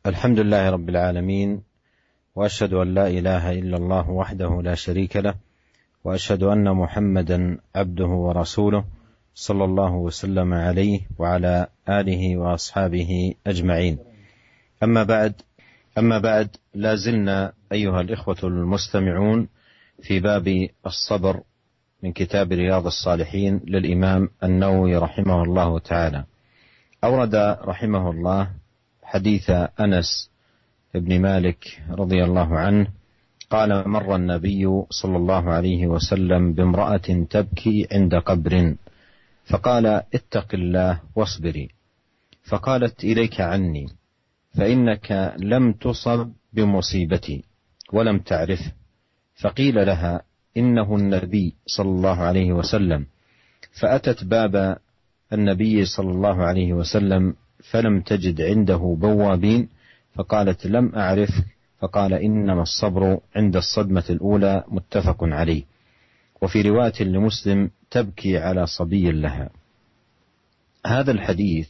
الحمد لله رب العالمين، وأشهد أن لا إله إلا الله وحده لا شريك له، وأشهد أن محمدا عبده ورسوله صلى الله وسلم عليه وعلى آله وأصحابه أجمعين. أما بعد، لا زلنا أيها الإخوة المستمعون في باب الصبر من كتاب رياض الصالحين للإمام النووي رحمه الله تعالى. أورد رحمه الله حديث أنس بن مالك رضي الله عنه قال: مر النبي صلى الله عليه وسلم بامرأة تبكي عند قبر، فقال: اتق الله واصبري. فقالت: إليك عني، فإنك لم تصب بمصيبتي ولم تعرف. فقيل لها: إنه النبي صلى الله عليه وسلم. فأتت باب النبي صلى الله عليه وسلم فلم تجد عنده بوابين، فقالت: لم أعرف. فقال: إنما الصبر عند الصدمة الأولى، متفق عليه. وفي رواية لمسلم: تبكي على صبي لها. هذا الحديث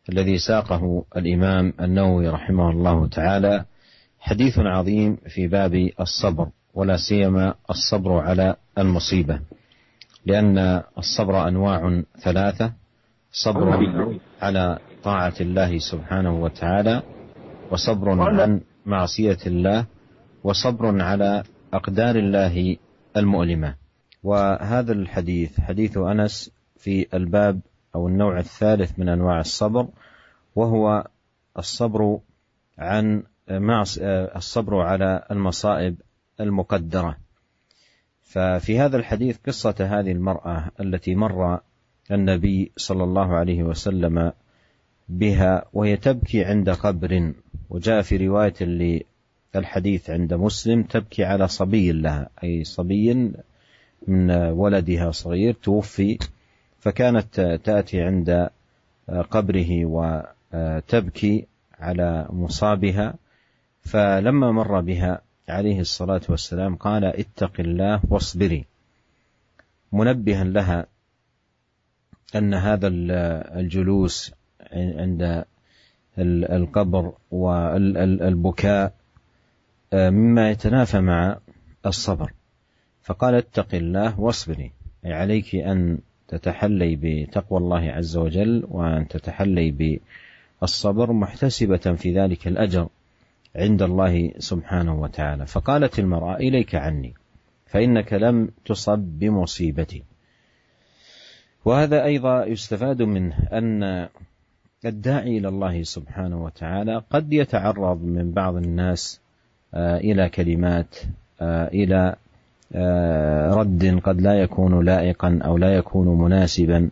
الذي ساقه الإمام النووي رحمه الله تعالى حديث عظيم في باب الصبر، ولا سيما الصبر على المصيبة، لأن الصبر أنواع ثلاثة: صبر على طاعة الله سبحانه وتعالى، وصبر عن معصية الله، وصبر على أقدار الله المؤلمة. وهذا الحديث حديث أنس في الباب أو النوع الثالث من أنواع الصبر، وهو الصبر الصبر على المصائب المقدرة. ففي هذا الحديث قصة هذه المرأة التي مر النبي صلى الله عليه وسلم بها وهي تبكي عند قبر، وجاء في رواية للحديث عند مسلم: تبكي على صبي لها، أي صبي من ولدها صغير توفي، فكانت تأتي عند قبره وتبكي على مصابها. فلما مر بها عليه الصلاة والسلام قال: اتق الله واصبري، منبها لها أن هذا الجلوس عند القبر والبكاء مما يتنافى مع الصبر. فقال: اتق الله واصبري، أي عليك أن تتحلي بتقوى الله عز وجل، وأن تتحلي بالصبر محتسبة في ذلك الأجر عند الله سبحانه وتعالى. فقالت المرأة: إليك عني، فإنك لم تصب بمصيبتي. وهذا أيضا يستفاد منه أن الداعي إلى الله سبحانه وتعالى قد يتعرض من بعض الناس إلى كلمات، إلى رد قد لا يكون لائقا أو لا يكون مناسبا،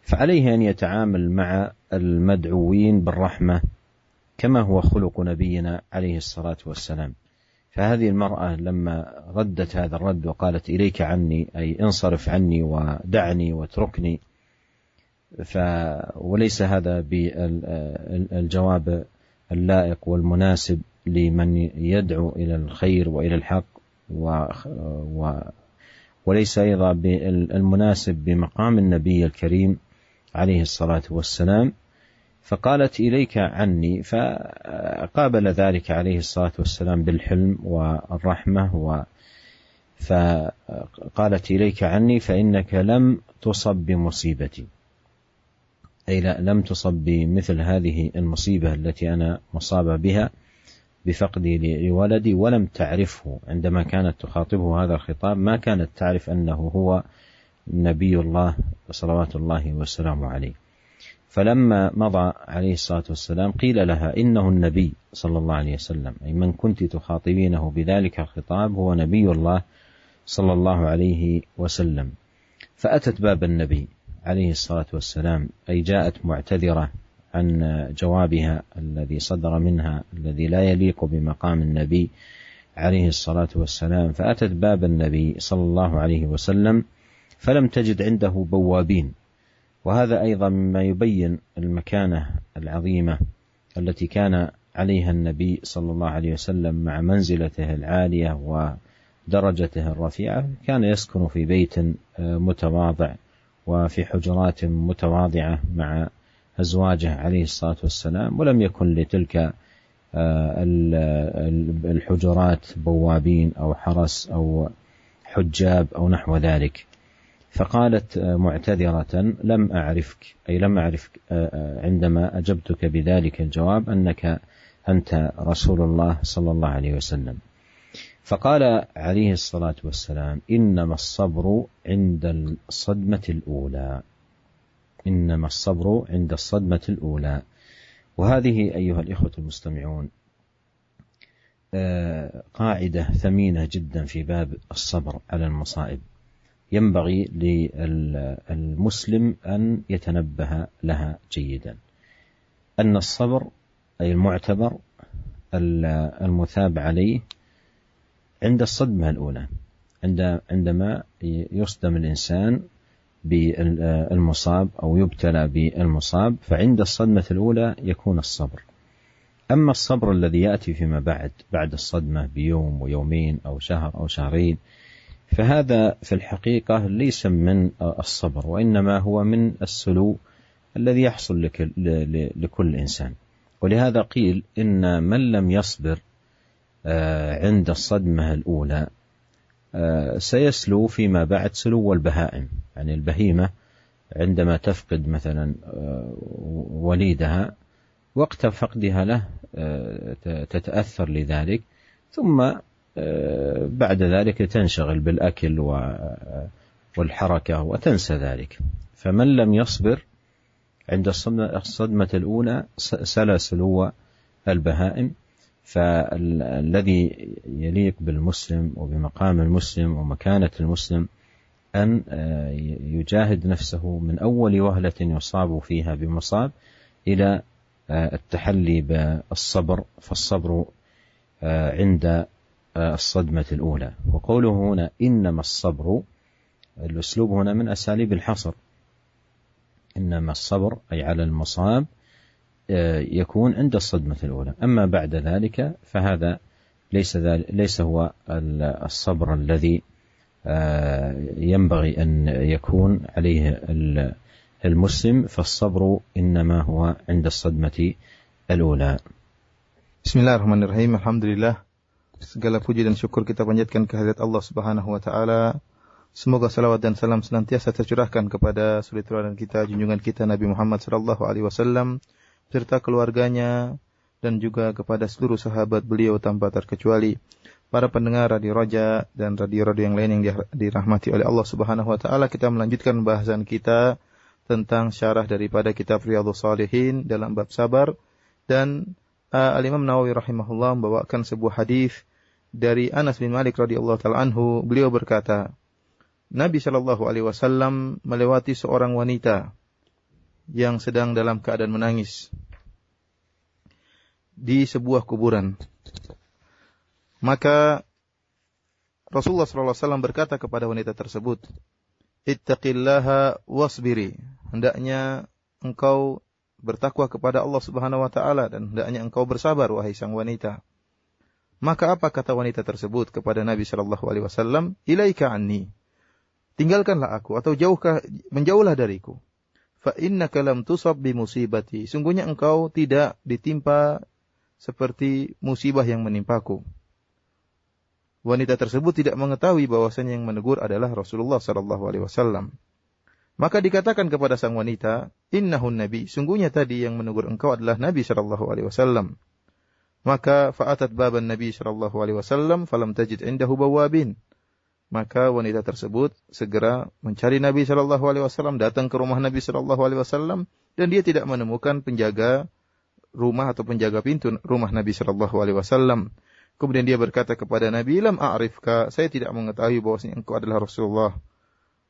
فعليه أن يتعامل مع المدعوين بالرحمة كما هو خلق نبينا عليه الصلاة والسلام. فهذه المرأة لما ردت هذا الرد وقالت: إليك عني، أي انصرف عني ودعني واتركني، وليس هذا بالجواب اللائق والمناسب لمن يدعو إلى الخير وإلى الحق، وليس أيضا بالمناسب بمقام النبي الكريم عليه الصلاة والسلام. فقالت: إليك عني، فقابل ذلك عليه الصلاة والسلام بالحلم والرحمة، فقالت: إليك عني، فإنك لم تصب بمصيبتي، أي لم تصب بمثل هذه المصيبة التي أنا مصابة بها بفقدي لولدي، ولم تعرفه. عندما كانت تخاطبه هذا الخطاب ما كانت تعرف أنه هو نبي الله صلوات الله وسلامه عليه. فلما مضى عليه الصلاة والسلام قيل لها: إنه النبي صلى الله عليه وسلم، أي من كنت تخاطبينه بذلك الخطاب هو نبي الله صلى الله عليه وسلم. فأتت باب النبي عليه الصلاة والسلام، أي جاءت معتذرة عن جوابها الذي صدر منها الذي لا يليق بمقام النبي عليه الصلاة والسلام. فأتت باب النبي صلى الله عليه وسلم فلم تجد عنده بوابين. وهذا أيضا مما يبين المكانة العظيمة التي كان عليها النبي صلى الله عليه وسلم مع منزلته العالية ودرجته الرفيعة. كان يسكن في بيت متواضع وفي حجرات متواضعة مع أزواجه عليه الصلاة والسلام، ولم يكن لتلك الحجرات بوابين أو حرس أو حجاب أو نحو ذلك. فقالت معتذرة: لم أعرفك، أي لم أعرفك عندما أجبتك بذلك الجواب أنك أنت رسول الله صلى الله عليه وسلم. فقال عليه الصلاة والسلام: إنما الصبر عند الصدمة الأولى، إنما الصبر عند الصدمة الأولى. وهذه أيها الإخوة المستمعون قاعدة ثمينة جدا في باب الصبر على المصائب، ينبغي للمسلم أن يتنبه لها جيدا. أن الصبر أي المعتبر المثاب عليه عند الصدمة الأولى، عندما يصدم الإنسان بالمصاب أو يبتلى بالمصاب، فعند الصدمة الأولى يكون الصبر. أما الصبر الذي يأتي فيما بعد الصدمة بيوم ويومين أو شهر أو شهرين، فهذا في الحقيقة ليس من الصبر، وإنما هو من السلو الذي يحصل لكل إنسان. ولهذا قيل إن من لم يصبر عند الصدمة الأولى سيسلو فيما بعد سلو البهائم. يعني البهيمة عندما تفقد مثلا وليدها، وقت فقدها له تتأثر لذلك، ثم بعد ذلك تنشغل بالأكل والحركة وتنسى ذلك. فمن لم يصبر عند الصدمة الأولى سلى سلو البهائم. فالذي يليق بالمسلم وبمقام المسلم ومكانة المسلم أن يجاهد نفسه من أول وهلة يصاب فيها بمصاب إلى التحلي بالصبر، فالصبر عند الصدمة الأولى. وقوله هنا إنما الصبر، الأسلوب هنا من أساليب الحصر، إنما الصبر أي على المصاب يكون عند الصدمة الأولى، أما بعد ذلك فهذا ليس هو الصبر الذي ينبغي أن يكون عليه المسلم، فالصبر إنما هو عند الصدمة الأولى. Bismillahirrahmanirrahim. Alhamdulillah, segala puji dan syukur kita panjatkan kehadirat Allah Subhanahu wa taala. Semoga salawat dan salam senantiasa tercurahkan kepada suri teladan kita, junjungan kita Nabi Muhammad sallallahu alaihi wasallam, serta keluarganya dan juga kepada seluruh sahabat beliau tanpa terkecuali. Para pendengar Radio Raja dan radio-radio yang lain yang dirahmati oleh Allah Subhanahu wa taala, kita melanjutkan bahasan kita tentang syarah daripada kitab Riyadhus Shalihin dalam bab sabar. Dan Al-Imam Nawawi rahimahullah membawakan sebuah hadis dari Anas bin Malik radhiyallahu taala anhu. Beliau berkata, Nabi sallallahu alaihi wasallam melewati seorang wanita yang sedang dalam keadaan menangis di sebuah kuburan. Maka Rasulullah sallallahu alaihi wasallam berkata kepada wanita tersebut, "Ittaqillaha wasbiri." Hendaknya engkau bertakwa kepada Allah Subhanahu wa taala dan hendaknya engkau bersabar wahai sang wanita. Maka apa kata wanita tersebut kepada Nabi sallallahu alaihi wasallam? "Ilaika anni." Tinggalkanlah aku atau menjauhlah dariku. Fa innaka lam tusab bi musibati. Sungguhnya engkau tidak ditimpa seperti musibah yang menimpaku. Wanita tersebut tidak mengetahui bahwasanya yang menegur adalah Rasulullah sallallahu alaihi wasallam. Maka dikatakan kepada sang wanita, "Innahun nabi." Sungguhnya tadi yang menegur engkau adalah Nabi sallallahu alaihi wasallam. Maka fa'atat baban Nabi sallallahu alaihi wasallam falam tajid indahu bawabin. Maka wanita tersebut segera mencari Nabi sallallahu alaihi wasallam, datang ke rumah Nabi sallallahu alaihi wasallam, dan dia tidak menemukan penjaga rumah atau penjaga pintu rumah Nabi sallallahu alaihi wasallam. Kemudian dia berkata kepada Nabi, "Lam a'rifka." Saya tidak mengetahui bahwasanya engkau adalah Rasulullah.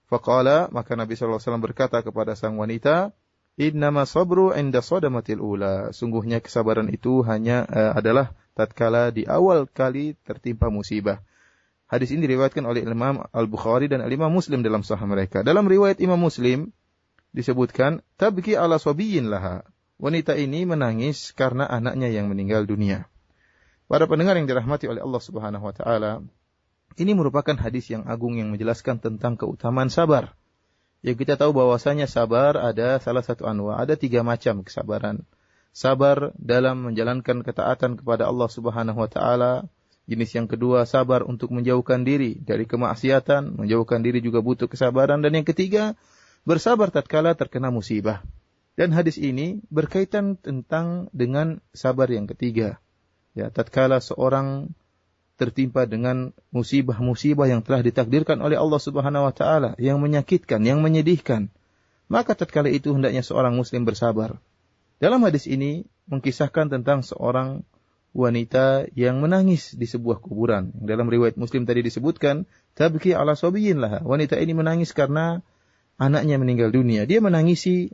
Faqala, maka Nabi sallallahu alaihi wasallam berkata kepada sang wanita, "Innama sabru 'inda sadamatil ula." Sungguhnya kesabaran itu hanya adalah tatkala di awal kali tertimpa musibah. Hadis ini diriwayatkan oleh Imam Al-Bukhari dan Imam Muslim dalam sahih mereka. Dalam riwayat Imam Muslim disebutkan, "Tabki ala sabiyyin laha." Wanita ini menangis karena anaknya yang meninggal dunia. Para pendengar yang dirahmati oleh Allah Subhanahu wa taala, ini merupakan hadis yang agung yang menjelaskan tentang keutamaan sabar. Ya, kita tahu bahwasanya sabar ada salah satu anwa, ada 3 macam kesabaran. sabar dalam menjalankan ketaatan kepada Allah Subhanahu wa taala. Jenis yang kedua, sabar untuk menjauhkan diri dari kemaksiatan, menjauhkan diri juga butuh kesabaran. Dan yang ketiga, bersabar tatkala terkena musibah. Dan hadis ini berkaitan dengan sabar yang ketiga. Ya, tatkala seorang tertimpa dengan musibah-musibah yang telah ditakdirkan oleh Allah Subhanahu wa taala, yang menyakitkan, yang menyedihkan, maka tatkala itu hendaknya seorang muslim bersabar. Dalam hadis ini mengkisahkan tentang seorang wanita yang menangis di sebuah kuburan. Dalam riwayat Muslim tadi disebutkan, tabki ala sabiyyin laha. Wanita ini menangis karena anaknya meninggal dunia. Dia menangisi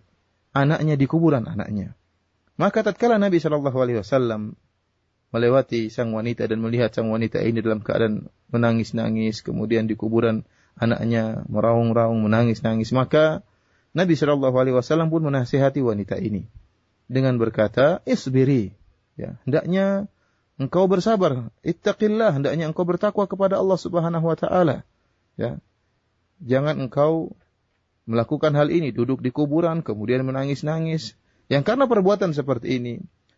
anaknya di kuburan anaknya. Maka tatkala Nabi SAW melewati sang wanita dan melihat sang wanita ini dalam keadaan menangis-nangis, kemudian di kuburan anaknya meraung-raung, menangis-nangis, maka Nabi SAW pun menasihati wanita ini dengan berkata, isbiri, ya, hendaknya engkau bersabar, ittaqillah, hendaknya engkau bertakwa kepada Allah Subhanahu wa taala. Ya. Jangan engkau melakukan hal ini, duduk di kuburan kemudian menangis-nangis. Yang karena perbuatan seperti ini,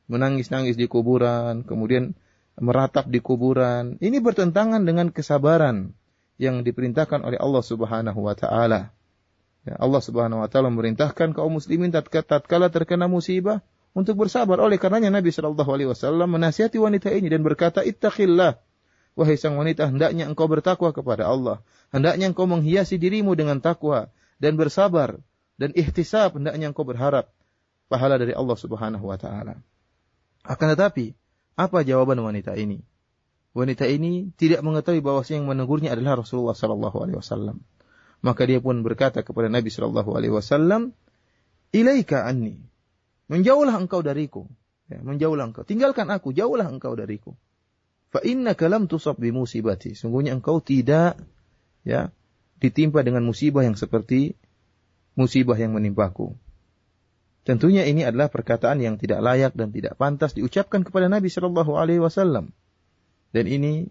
menangis-nangis di kuburan, kemudian meratap di kuburan, ini bertentangan dengan kesabaran yang diperintahkan oleh Allah Subhanahu wa taala. Ya, Allah Subhanahu wa taala memerintahkan kaum muslimin tatkala terkena musibah untuk bersabar. Oleh karenanya Nabi sallallahu alaihi wasallam menasihati wanita ini dan berkata, "Ittaqillah." Wahai sang wanita, hendaknya engkau bertakwa kepada Allah. Hendaknya engkau menghiasi dirimu dengan takwa dan bersabar, dan ihtisab, hendaknya engkau berharap pahala dari Allah Subhanahu wa taala. Akan tetapi, apa jawaban wanita ini? Wanita ini tidak mengetahui bahwa yang menegurnya adalah Rasulullah sallallahu alaihi wasallam. Maka dia pun berkata kepada Nabi sallallahu alaihi wasallam, "Ilaika anni." Menjauhlah engkau dariku. Ya, menjauhlah engkau. Tinggalkan aku, jauhlah engkau dariku. Fa innaka lam tusab bi musibati. Sungguhnya engkau tidak ditimpa dengan musibah yang seperti musibah yang menimpaku. Tentunya ini adalah perkataan yang tidak layak dan tidak pantas diucapkan kepada Nabi sallallahu alaihi wasallam. Dan ini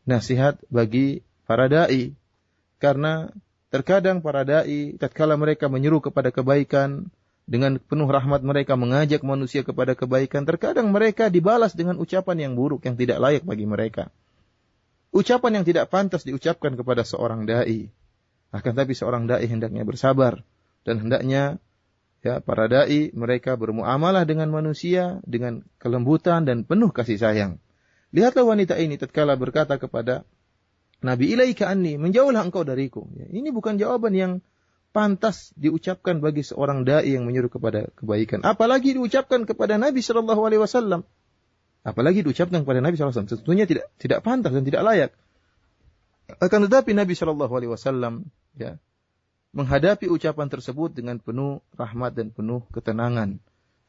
nasihat bagi para dai, karena terkadang para dai tatkala mereka menyeru kepada kebaikan dengan penuh rahmat, mereka mengajak manusia kepada kebaikan, terkadang mereka dibalas dengan ucapan yang buruk yang tidak layak bagi mereka. Ucapan yang tidak pantas diucapkan kepada seorang dai. Akan tapi seorang dai hendaknya bersabar dan hendaknya para dai mereka bermuamalah dengan manusia dengan kelembutan dan penuh kasih sayang. Lihatlah wanita ini tatkala berkata kepada Nabi, ilaika anni, menjauhlah engkau dariku. Ya, ini bukan jawaban yang pantas diucapkan bagi seorang dai yang menyuruh kepada kebaikan. Apalagi diucapkan kepada Nabi sallallahu alaihi wasallam. Apalagi diucapkan kepada Nabi sallallahu alaihi wasallam. Tentunya tidak pantas dan tidak layak. Akan tetapi Nabi sallallahu alaihi wasallam menghadapi ucapan tersebut dengan penuh rahmat dan penuh ketenangan.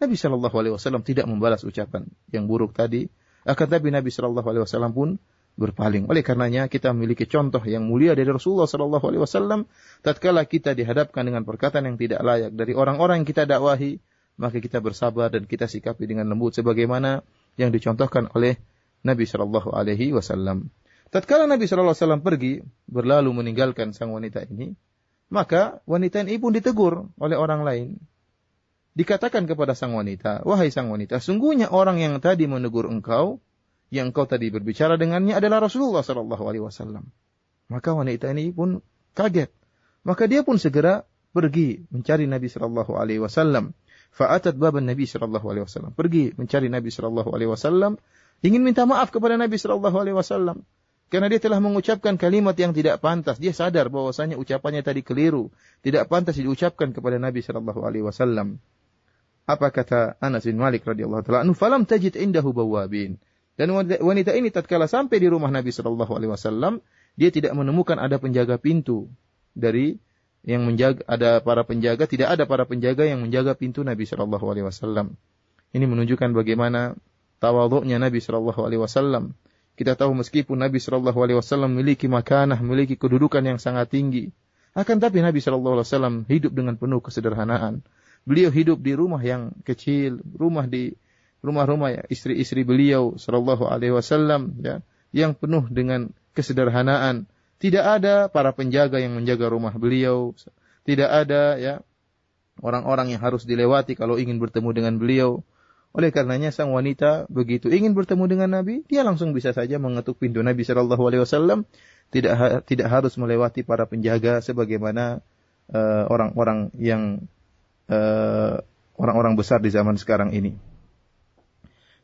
Nabi sallallahu alaihi wasallam tidak membalas ucapan yang buruk tadi. Akan tetapi Nabi sallallahu alaihi wasallam pun berpaling. Oleh karenanya kita memiliki contoh yang mulia dari Rasulullah sallallahu alaihi wasallam. Tatkala kita dihadapkan dengan perkataan yang tidak layak dari orang-orang yang kita dakwahi, maka kita bersabar dan kita sikapi dengan lembut sebagaimana yang dicontohkan oleh Nabi sallallahu alaihi wasallam. Tatkala Nabi sallallahu alaihi wasallam pergi berlalu meninggalkan sang wanita ini, maka wanita ini pun ditegur oleh orang lain. Dikatakan kepada sang wanita, "Wahai sang wanita, sungguhnya orang yang tadi menegur engkau, yang engkau tadi berbicara dengannya adalah Rasulullah sallallahu alaihi wasallam." Maka wanita ini pun kaget. Maka dia pun segera pergi mencari Nabi sallallahu alaihi wasallam. Fa'atat baban Nabi sallallahu alaihi wasallam. Pergi mencari Nabi sallallahu alaihi wasallam, ingin minta maaf kepada Nabi sallallahu alaihi wasallam karena dia telah mengucapkan kalimat yang tidak pantas. Dia sadar bahwasanya ucapannya tadi keliru, tidak pantas diucapkan kepada Nabi sallallahu alaihi wasallam. Apa kata Anas bin Malik radhiyallahu taala anhu? "Falam tajid indahu bawabin." Dan wanita ini tatkala sampai di rumah Nabi sallallahu alaihi wasallam, dia tidak menemukan ada penjaga pintu dari yang menjaga, ada para penjaga, tidak ada para penjaga yang menjaga pintu Nabi sallallahu alaihi wasallam. Ini menunjukkan bagaimana tawadhu'nya Nabi sallallahu alaihi wasallam. Kita tahu meskipun Nabi sallallahu alaihi wasallam memiliki makanah, memiliki kedudukan yang sangat tinggi, akan tapi Nabi sallallahu alaihi wasallam hidup dengan penuh kesederhanaan. Beliau hidup di rumah yang kecil, rumah-rumah istri-istri beliau sallallahu alaihi wasallam yang penuh dengan kesederhanaan. Tidak ada para penjaga yang menjaga rumah beliau, tidak ada orang-orang yang harus dilewati kalau ingin bertemu dengan beliau. Oleh karenanya sang wanita begitu ingin bertemu dengan Nabi, dia langsung bisa saja mengetuk pintu Nabi Shallallahu Alaihi Wasallam, tidak harus melewati para penjaga sebagaimana orang-orang yang orang-orang besar di zaman sekarang ini.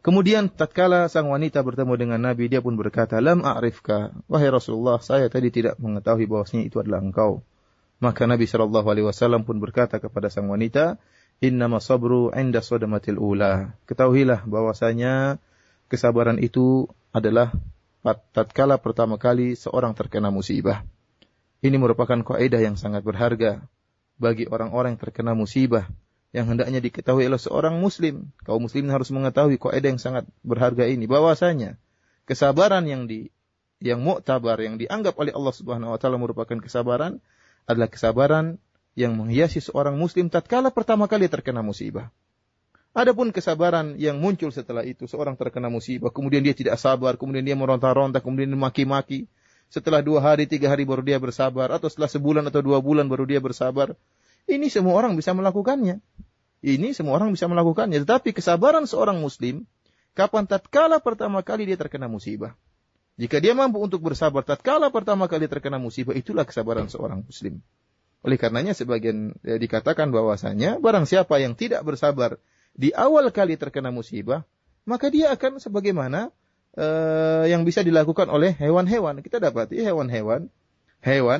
Kemudian tatkala sang wanita bertemu dengan Nabi, dia pun berkata, "Lam a'rifka, wahai Rasulullah, saya tadi tidak mengetahui bahwasanya itu adalah engkau." Maka Nabi Shallallahu Alaihi Wasallam pun berkata kepada sang wanita, "Innama sabru 'inda sadamatil ula." Ketahuilah bahwasanya kesabaran itu adalah tatkala pertama kali seorang terkena musibah. Ini merupakan kaidah yang sangat berharga bagi orang-orang yang terkena musibah, yang hendaknya diketahui oleh seorang muslim. Kaum muslimin harus mengetahui kaidah yang sangat berharga ini, bahwasanya kesabaran yang muktabar, yang dianggap oleh Allah Subhanahu wa taala merupakan kesabaran, adalah kesabaran yang menghiasi seorang muslim tatkala pertama kali terkena musibah. Adapun kesabaran yang muncul setelah itu, seorang terkena musibah, kemudian dia tidak sabar, kemudian dia meronta-ronta, kemudian dia maki-maki, setelah 2 hari, 3 hari baru dia bersabar, atau setelah sebulan atau 2 bulan baru dia bersabar. Ini semua orang bisa melakukannya. Tetapi kesabaran seorang muslim, kapan tatkala pertama kali dia terkena musibah. Jika dia mampu untuk bersabar tatkala pertama kali terkena musibah, itulah kesabaran seorang muslim. Oleh karenanya sebagian dikatakan bahwasanya barang siapa yang tidak bersabar di awal kali terkena musibah, maka dia akan sebagaimana yang bisa dilakukan oleh hewan-hewan. Kita dapati hewan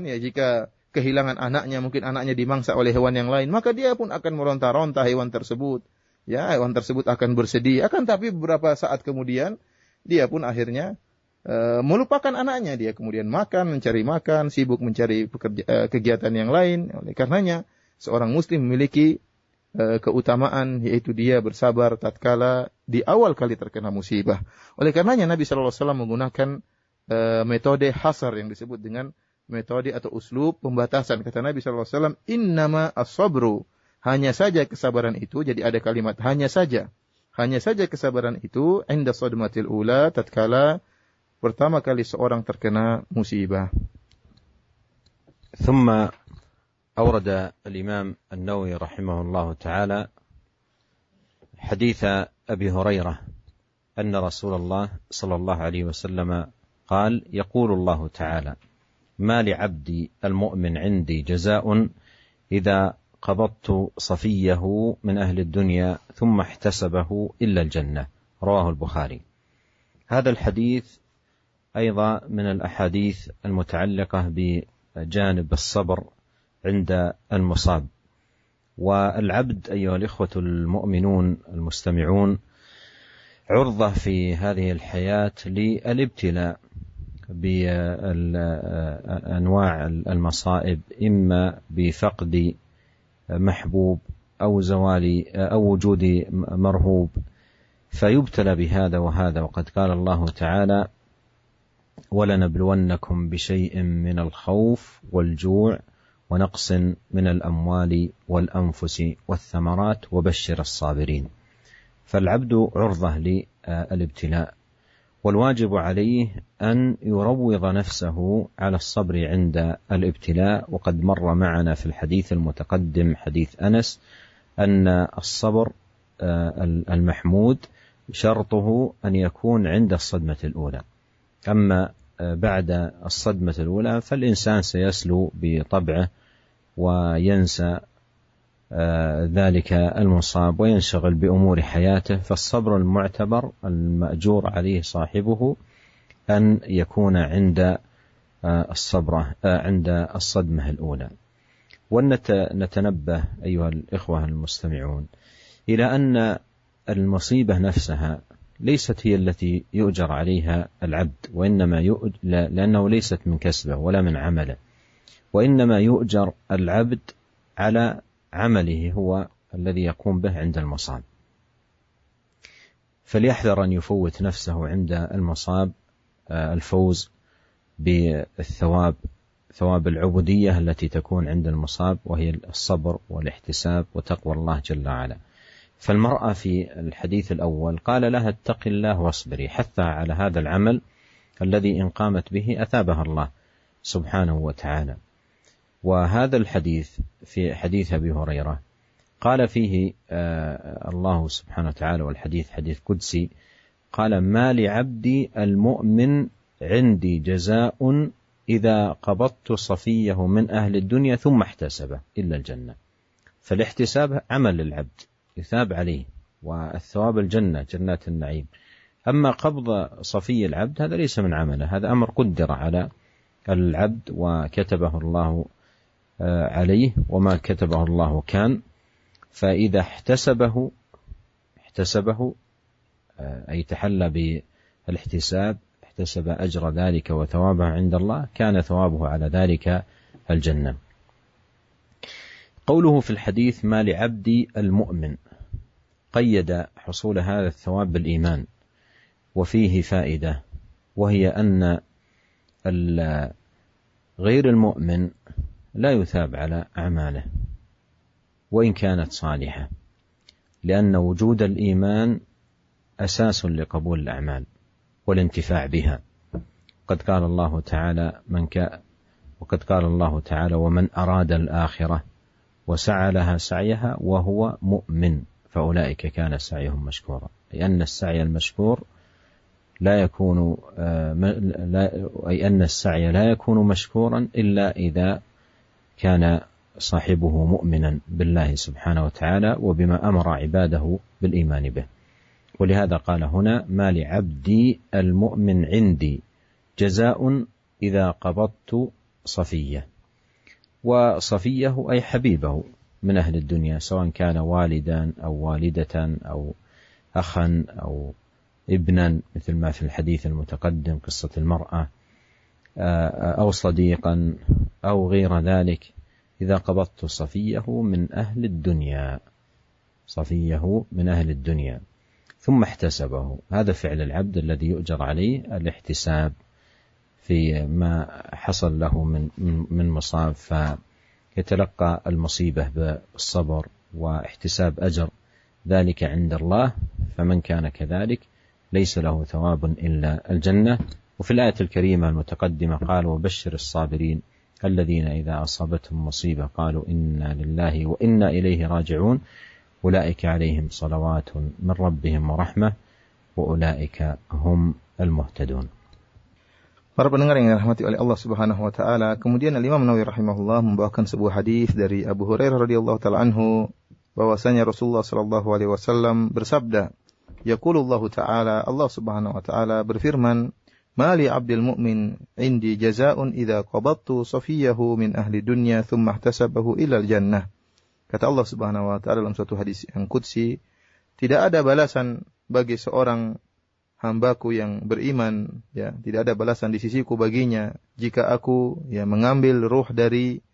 ya, jika kehilangan anaknya, mungkin anaknya dimangsa oleh hewan yang lain, maka dia pun akan meronta-ronta hewan tersebut. Ya, hewan tersebut akan bersedih. Akan tapi beberapa saat kemudian dia pun akhirnya melupakan anaknya. Dia kemudian mencari makan, sibuk mencari kegiatan yang lain. Oleh karenanya seorang muslim memiliki keutamaan, yaitu dia bersabar tatkala di awal kali terkena musibah. Oleh karenanya Nabi sallallahu alaihi wasallam menggunakan metode hasar yang disebut dengan metode atau uslub pembatasan. Kata Nabi sallallahu alaihi wasallam, "Innama as-sabru." Hanya saja kesabaran itu, jadi ada kalimat hanya saja. Hanya saja kesabaran itu 'inda sadmatil ula, tatkala pertama kali seorang terkena musibah. ثم أورد الإمام النووي رحمه الله تعالى حديث أبي هريرة أن رسول الله صلى الله عليه وسلم قال: يقول الله تعالى: ما لعبدي المؤمن عندي جزاء إذا قبضت صفيه من أهل الدنيا ثم احتسبه إلا الجنة. رواه البخاري. هذا الحديث أيضا من الأحاديث المتعلقة بجانب الصبر عند المصاب. والعبد أيها الإخوة المؤمنون المستمعون عرضة في هذه الحياة للابتلاء بأنواع المصائب، إما بفقد محبوب أو زوال أو وجود مرهوب، فيبتلى بهذا وهذا. وقد قال الله تعالى: ولنبلونكم بشيء من الخوف والجوع ونقص من الأموال والأنفس والثمرات وبشر الصابرين. فالعبد عرضة للابتلاء، والواجب عليه أن يروض نفسه على الصبر عند الابتلاء. وقد مر معنا في الحديث المتقدم حديث أنس أن الصبر المحمود شرطه أن يكون عند الصدمة الأولى. أما بعد الصدمة الأولى فالإنسان سيسلو بطبعه وينسى ذلك المصاب وينشغل بأمور حياته. فالصبر المعتبر المأجور عليه صاحبه أن يكون عند الصدمة الأولى. ونتنبه أيها الإخوة المستمعون إلى أن المصيبة نفسها ليست هي التي يؤجر عليها العبد، وإنما لأنه ليست من كسبه ولا من عمله، وإنما يؤجر العبد على عمله هو الذي يقوم به عند المصاب. فليحذر أن يفوت نفسه عند المصاب الفوز بالثواب، ثواب العبودية التي تكون عند المصاب، وهي الصبر والاحتساب وتقوى الله جل وعلا. فالمرأة في الحديث الأول قال لها: اتق الله واصبري، حثها على هذا العمل الذي إن قامت به أثابها الله سبحانه وتعالى. وهذا الحديث في حديث أبي هريرة قال فيه الله سبحانه وتعالى، والحديث حديث قدسي، قال: ما لعبدي المؤمن عندي جزاء إذا قبضت صفيه من أهل الدنيا ثم احتسبه إلا الجنة. فالاحتساب عمل العبد يثاب عليه، والثواب الجنة، جنات النعيم. أما قبض صفي العبد هذا ليس من عمله، هذا أمر قدر على العبد وكتبه الله عليه، وما كتبه الله كان. فإذا احتسبه أي تحلى بالاحتساب، احتسب أجر ذلك وثوابه عند الله، كان ثوابه على ذلك الجنة. قوله في الحديث: ما لعبدي المؤمن، قيد حصول هذا الثواب بالإيمان، وفيه فائدة، وهي أن غير المؤمن لا يثاب على أعماله وإن كانت صالحة، لأن وجود الإيمان أساس لقبول الأعمال والانتفاع بها. وقد قال الله تعالى: ومن أراد الآخرة وسعى لها سعيها وهو مؤمن فأولئك كان سعيهم مشكورا. لأن السعي المشكور أن السعي لا يكون مشكورا إلا إذا كان صاحبه مؤمنا بالله سبحانه وتعالى وبما أمر عباده بالإيمان به. ولهذا قال هنا: ما لعبدي المؤمن عندي جزاء إذا قبضت صفيه. وصفيه أي حبيبه من أهل الدنيا، سواء كان والدا أو والدة أو أخا أو ابنا، مثل ما في الحديث المتقدم قصة المرأة، أو صديقا أو غير ذلك. إذا قبضت صفيه من أهل الدنيا ثم احتسبه، هذا فعل العبد الذي يؤجر عليه الاحتساب في ما حصل له من مصاب، فيتلقى المصيبة بالصبر واحتساب أجر ذلك عند الله. فمن كان كذلك ليس له ثواب إلا الجنة. وفي الآية الكريمة المتقدمة قال: وبشر الصابرين الذين إذا أصابتهم مصيبة قالوا إنا لله وإنا إليه راجعون أولئك عليهم صلوات من ربهم ورحمة وأولئك هم المهتدون. Para pendengar yang dirahmati oleh Allah Subhanahu wa taala, kemudian Imam Nawawi rahimahullah membawakan sebuah hadis dari Abu Hurairah radhiyallahu taala anhu bahwasanya Rasulullah sallallahu alaihi wasallam bersabda, yaqulullahu taala, Allah Subhanahu wa taala berfirman, "Ma li 'abdil mu'min 'indi jazaa'un idza qabadtu safiyahu min ahli dunya thumma ihtasabahu ila al-jannah." Kata Allah Subhanahu wa taala dalam suatu hadis yang qudsi, tidak ada balasan bagi seorang hambaku yang beriman, ya, tidak ada balasan di sisiku baginya jika aku mengambil ruh dari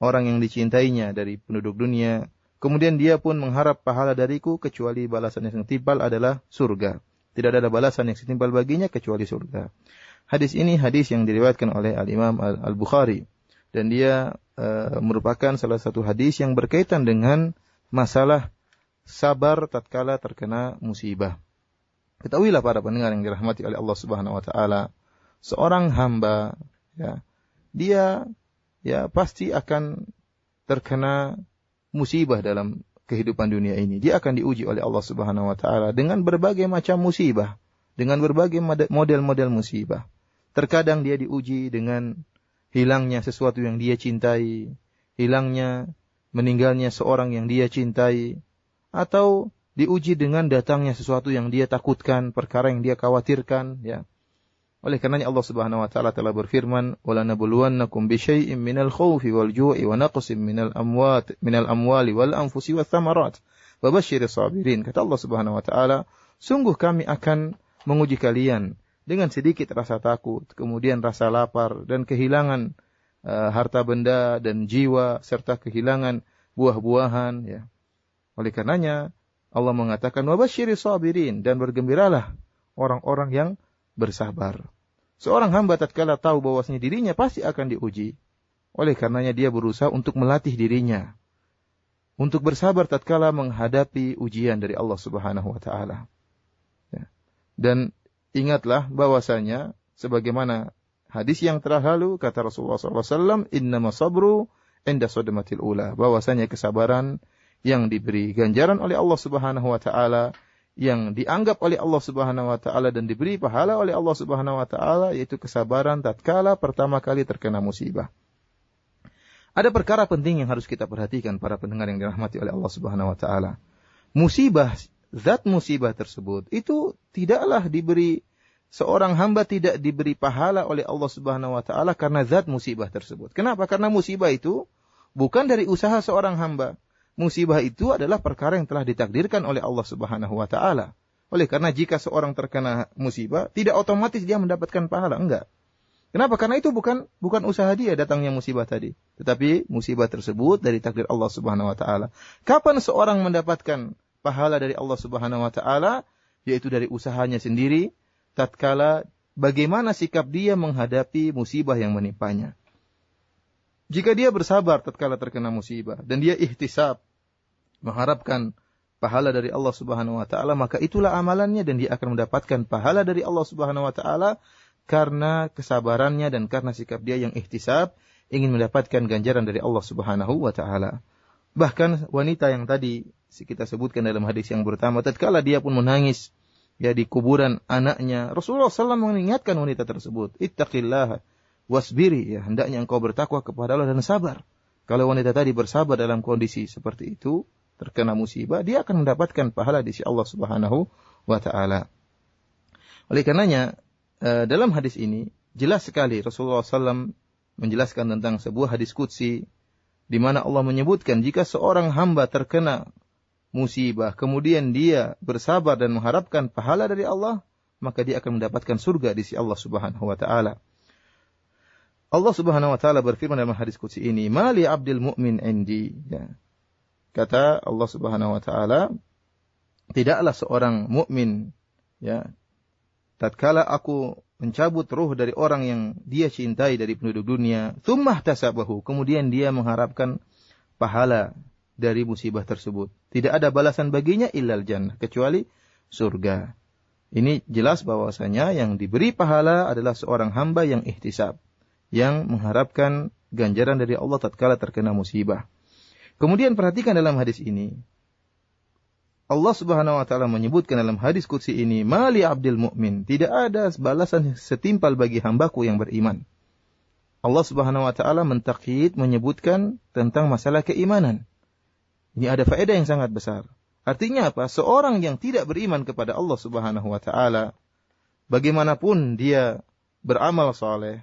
orang yang dicintainya dari penduduk dunia, kemudian dia pun mengharap pahala dariku, kecuali balasan yang setimpal adalah surga. Tidak ada balasan yang setimpal baginya kecuali surga. Hadis ini hadis yang diriwayatkan oleh Al-Imam Al-Bukhari, dan dia merupakan salah satu hadis yang berkaitan dengan masalah sabar tatkala terkena musibah. Ketahuilah para pendengar yang dirahmati oleh Allah Subhanahu wa taala, seorang hamba dia pasti akan terkena musibah dalam kehidupan dunia ini. Dia akan diuji oleh Allah Subhanahu wa taala dengan berbagai macam musibah, dengan berbagai model-model musibah. Terkadang dia diuji dengan hilangnya sesuatu yang dia cintai, meninggalnya seorang yang dia cintai, atau diuji dengan datangnya sesuatu yang dia takutkan, perkara yang dia khawatirkan, ya. Oleh karenanya Allah Subhanahu wa taala telah berfirman, "Wala nabluwannakum bi syai'in minal khaufi wal ju'i wa naqsin minal amwali wal anfusi wath thamarat. Wabashshiris sabirin." Kata Allah Subhanahu wa taala, sungguh kami akan menguji kalian dengan sedikit rasa takut, kemudian rasa lapar dan kehilangan harta benda dan jiwa serta kehilangan buah-buahan, ya. Oleh karenanya Allah mengatakan wabashshiris sabirin, dan bergembiralah orang-orang yang bersabar. Seorang hamba tatkala tahu bahwasanya dirinya pasti akan diuji, oleh karenanya dia berusaha untuk melatih dirinya untuk bersabar tatkala menghadapi ujian dari Allah Subhanahu wa taala. Ya. Dan ingatlah bahwasanya sebagaimana hadis yang telah lalu, kata Rasulullah SAW, innama sabru inda sadmatil ula, bahwasanya kesabaran yang diberi ganjaran oleh Allah Subhanahu wa taala, yang dianggap oleh Allah Subhanahu wa taala dan diberi pahala oleh Allah Subhanahu wa taala, yaitu kesabaran tatkala pertama kali terkena musibah. Ada perkara penting yang harus kita perhatikan para pendengar yang dirahmati oleh Allah Subhanahu wa taala. Musibah, zat musibah tersebut itu tidaklah diberi, seorang hamba tidak diberi pahala oleh Allah Subhanahu wa taala karena zat musibah tersebut. Kenapa? Karena musibah itu bukan dari usaha seorang hamba. Musibah itu adalah perkara yang telah ditakdirkan oleh Allah Subhanahu wa taala. Oleh karena jika seorang terkena musibah, tidak otomatis dia mendapatkan pahala, enggak. Kenapa? Karena itu bukan usaha dia datangnya musibah tadi, tetapi musibah tersebut dari takdir Allah Subhanahu wa taala. Kapan seorang mendapatkan pahala dari Allah Subhanahu wa taala? Yaitu dari usahanya sendiri, tatkala bagaimana sikap dia menghadapi musibah yang menimpanya. Jika dia bersabar tatkala terkena musibah dan dia ihtisab, mengharapkan pahala dari Allah Subhanahu wa taala, maka itulah amalannya dan dia akan mendapatkan pahala dari Allah Subhanahu wa taala karena kesabarannya dan karena sikap dia yang ihtisab, ingin mendapatkan ganjaran dari Allah Subhanahu wa taala. Bahkan wanita yang tadi kita sebutkan dalam hadis yang pertama, tatkala dia pun menangis ya di kuburan anaknya, Rasulullah SAW mengingatkan wanita tersebut, ittaqillaha wasbiri, ya hendaknya engkau bertakwa kepada Allah dan sabar. Kalau wanita tadi bersabar dalam kondisi seperti itu, terkena musibah, dia akan mendapatkan pahala di sisi Allah Subhanahu wa taala. Oleh karenanya dalam hadis ini jelas sekali Rasulullah SAW menjelaskan tentang sebuah hadis qudsi di mana Allah menyebutkan jika seorang hamba terkena musibah kemudian dia bersabar dan mengharapkan pahala dari Allah, maka dia akan mendapatkan surga di sisi Allah Subhanahu wa taala. Allah Subhanahu wa taala berfirman dalam hadis qudsi ini, "Mali 'abdil mu'min 'indi." Ya. Kata Allah Subhanahu wa taala, tidaklah seorang mukmin ya tatkala aku mencabut ruh dari orang yang dia cintai dari penduduk dunia, tsumma ihtasabahu, kemudian dia mengharapkan pahala dari musibah tersebut. Tidak ada balasan baginya illal jannah, kecuali surga. Ini jelas bahwasanya yang diberi pahala adalah seorang hamba yang ihtisab, yang mengharapkan ganjaran dari Allah tatkala terkena musibah. Kemudian perhatikan dalam hadis ini, Allah Subhanahu wa taala menyebutkan dalam hadis qudsi ini, "Mali 'abdil mu'min." Tidak ada balasan setimpal bagi hambaku yang beriman. Allah Subhanahu wa taala mentakyid menyebutkan tentang masalah keimanan. Ini ada faedah yang sangat besar. Artinya apa? Seorang yang tidak beriman kepada Allah Subhanahu wa taala, bagaimanapun dia beramal saleh,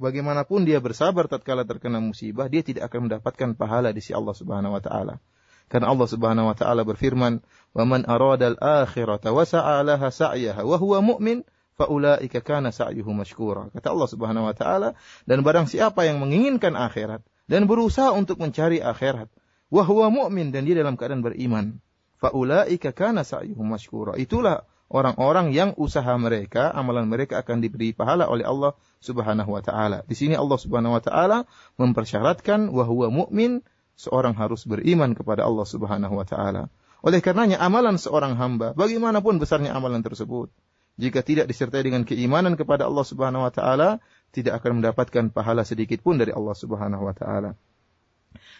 bagaimanapun dia bersabar tatkala terkena musibah, dia tidak akan mendapatkan pahala di sisi Allah Subhanahu wa taala. Karena Allah Subhanahu wa taala berfirman, "Wa man arada al-akhirata wa sa'a laha sa'yaha wa huwa mu'min, fa ulaika kana sa'yuhum mashkura." Kata Allah Subhanahu wa taala, dan barang siapa yang menginginkan akhirat dan berusaha untuk mencari akhirat, wa huwa mu'min, dan dia dalam keadaan beriman, fa ulaika kana sa'yuhum mashkura. Itulah orang-orang yang usaha mereka, amalan mereka akan diberi pahala oleh Allah Subhanahu wa taala. Di sini Allah Subhanahu wa taala mempersyaratkan wa huwa mu'min, seorang harus beriman kepada Allah Subhanahu wa taala. Oleh karenanya amalan seorang hamba, bagaimanapun besarnya amalan tersebut, jika tidak disertai dengan keimanan kepada Allah Subhanahu wa taala, tidak akan mendapatkan pahala sedikit pun dari Allah Subhanahu wa taala.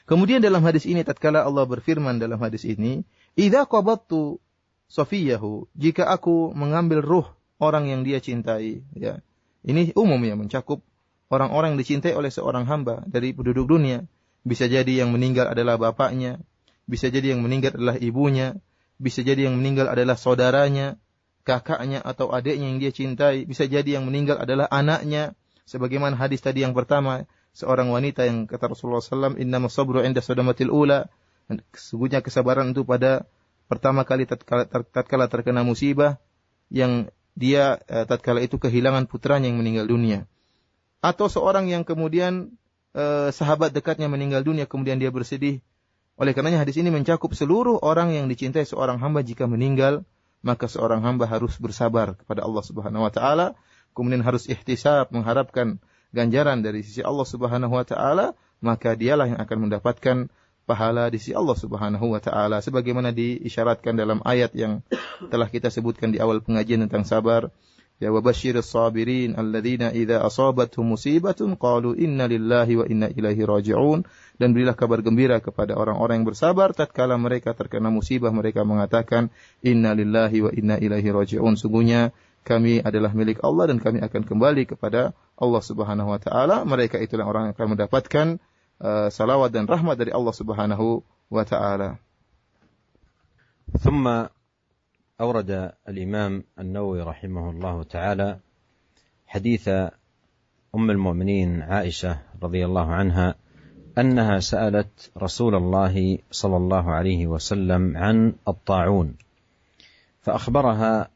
Kemudian dalam hadis ini tatkala Allah berfirman dalam hadis ini, "Idza qabattu safiyahu," jika aku mengambil ruh orang yang dia cintai, ya. Ini umum ya, mencakup orang-orang yang dicintai oleh seorang hamba dari penduduk dunia. Bisa jadi yang meninggal adalah bapaknya, bisa jadi yang meninggal adalah ibunya, bisa jadi yang meninggal adalah saudaranya, kakaknya atau adiknya yang dia cintai, bisa jadi yang meninggal adalah anaknya. Sebagaimana hadis tadi yang pertama, seorang wanita yang kata Rasulullah SAW, "Innamas sabru 'inda sadamatil ula." Sesungguhnya kesabaran itu pada pertama kali tatkala terkena musibah, yang dia tatkala itu kehilangan putranya yang meninggal dunia. Atau seorang yang kemudian sahabat dekatnya meninggal dunia, kemudian dia bersedih. Oleh karenanya hadis ini mencakup seluruh orang yang dicintai seorang hamba. Jika meninggal, maka seorang hamba harus bersabar kepada Allah Subhanahu wa taala, kemudian harus ihtisab, mengharapkan ganjaran dari sisi Allah Subhanahu wa taala, maka dialah yang akan mendapatkan pahala di sisi Allah Subhanahu wa taala, sebagaimana diisyaratkan dalam ayat yang telah kita sebutkan di awal pengajian tentang sabar. Ya wa basyirus sabirin alladzina idza asabatuhum musibatun qalu inna lillahi wa inna ilaihi raji'un. Dan berilah kabar gembira kepada orang-orang yang bersabar tatkala mereka terkena musibah, mereka mengatakan inna lillahi wa inna ilaihi raji'un. Sungguhnya kami adalah milik Allah dan kami akan kembali kepada Allah Subhanahu wa taala. Mereka itulah orang yang akan mendapatkan salawat dan rahmat dari Allah Subhanahu wa taala. ثم أورد الإمام النووي رحمه الله تعالى حديث أم المؤمنين عائشة رضي الله عنها أنها سألت رسول الله صلى الله عليه وسلم عن الطاعون، فأخبرها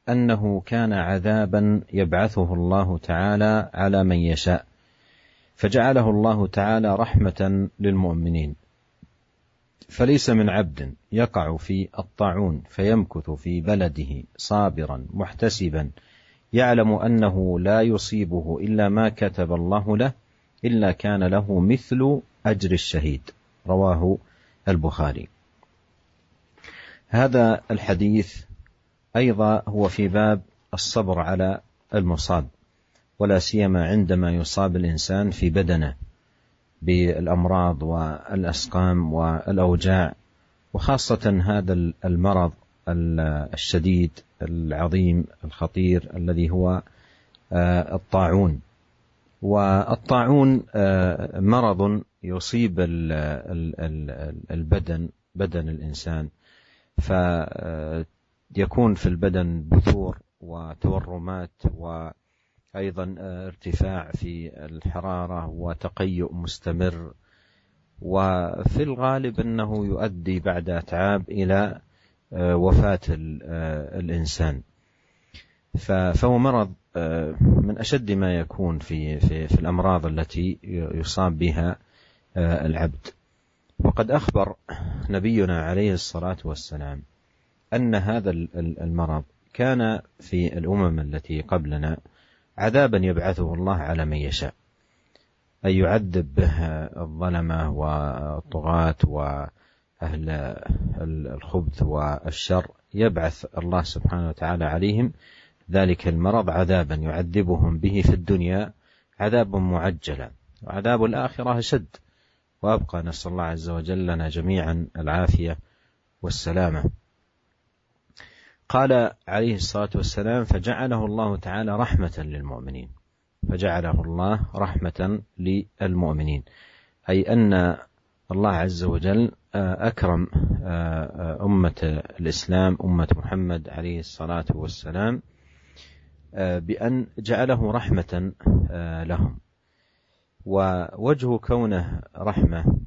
أنه كان عذابا يبعثه الله تعالى على من يشاء، فجعله الله تعالى رحمة للمؤمنين، فليس من عبد يقع في الطاعون فيمكث في بلده صابرا محتسبا يعلم أنه لا يصيبه إلا ما كتب الله له إلا كان له مثل أجر الشهيد. رواه البخاري. هذا الحديث أيضا هو في باب الصبر على المصاب، ولا سيما عندما يصاب الإنسان في بدنه بالأمراض والأسقام والأوجاع، وخاصة هذا المرض الشديد العظيم الخطير الذي هو الطاعون. والطاعون مرض يصيب بدن الإنسان، فيكون في البدن بثور وتورمات وأيضا ارتفاع في الحرارة وتقيؤ مستمر، وفي الغالب أنه يؤدي بعد أتعاب إلى وفاة الإنسان. فهو مرض من أشد ما يكون في الأمراض التي يصاب بها العبد. وقد أخبر نبينا عليه الصلاة والسلام أن هذا المرض كان في الأمم التي قبلنا عذابا يبعثه الله على من يشاء، أي يعذب به الظلمة والطغاة وأهل الخبث والشر، يبعث الله سبحانه وتعالى عليهم ذلك المرض عذابا يعذبهم به في الدنيا عذابا معجلا، وعذاب الآخرة أشد وأبقى. نسأل الله عز وجل لنا جميعا العافية والسلامة. قال عليه الصلاة والسلام: فجعله الله تعالى رحمة للمؤمنين، فجعله الله رحمة للمؤمنين، أي أن الله عز وجل أكرم أمة الإسلام أمة محمد عليه الصلاة والسلام بأن جعله رحمة لهم. ووجه كونه رحمة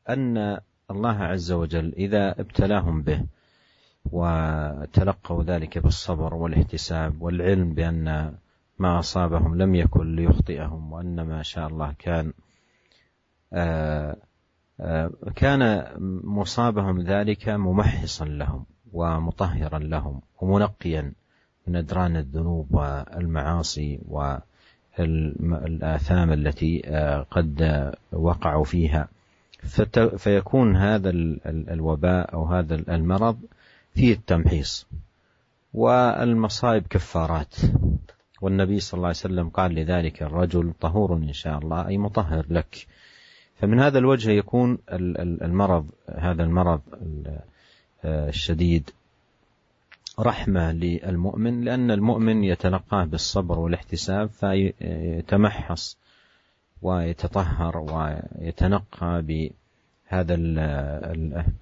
أن الله عز وجل إذا ابتلاهم به وتلقوا ذلك بالصبر والاحتساب والعلم بأن ما أصابهم لم يكن ليخطئهم، وأن ما شاء الله كان مصابهم ذلك ممحصا لهم ومطهرا لهم ومنقيا من أدران الذنوب والمعاصي والآثام التي قد وقعوا فيها، فيكون هذا الوباء أو هذا المرض فيه التمحيص، والمصائب كفارات. والنبي صلى الله عليه وسلم قال لذلك الرجل: طهور إن شاء الله، أي مطهر لك. فمن هذا الوجه يكون هذا المرض الشديد رحمة للمؤمن، لأن المؤمن يتلقاه بالصبر والاحتساب فيتمحص ويتطهر ويتنقى بهذا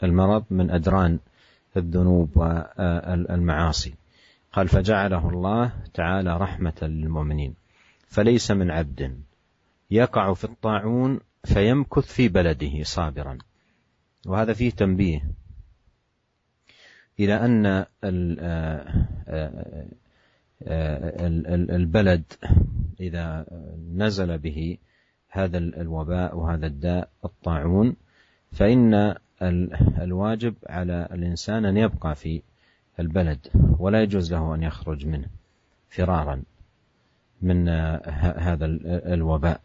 المرض من أدران الذنوب والمعاصي. قال: فجعله الله تعالى رحمة للمؤمنين، فليس من عبد يقع في الطاعون فيمكث في بلده صابرا. وهذا فيه تنبيه إلى أن البلد إذا نزل به هذا الوباء وهذا الداء الطاعون، فإن الواجب على الإنسان أن يبقى في البلد، ولا يجوز له أن يخرج منه فرارا من هذا الوباء،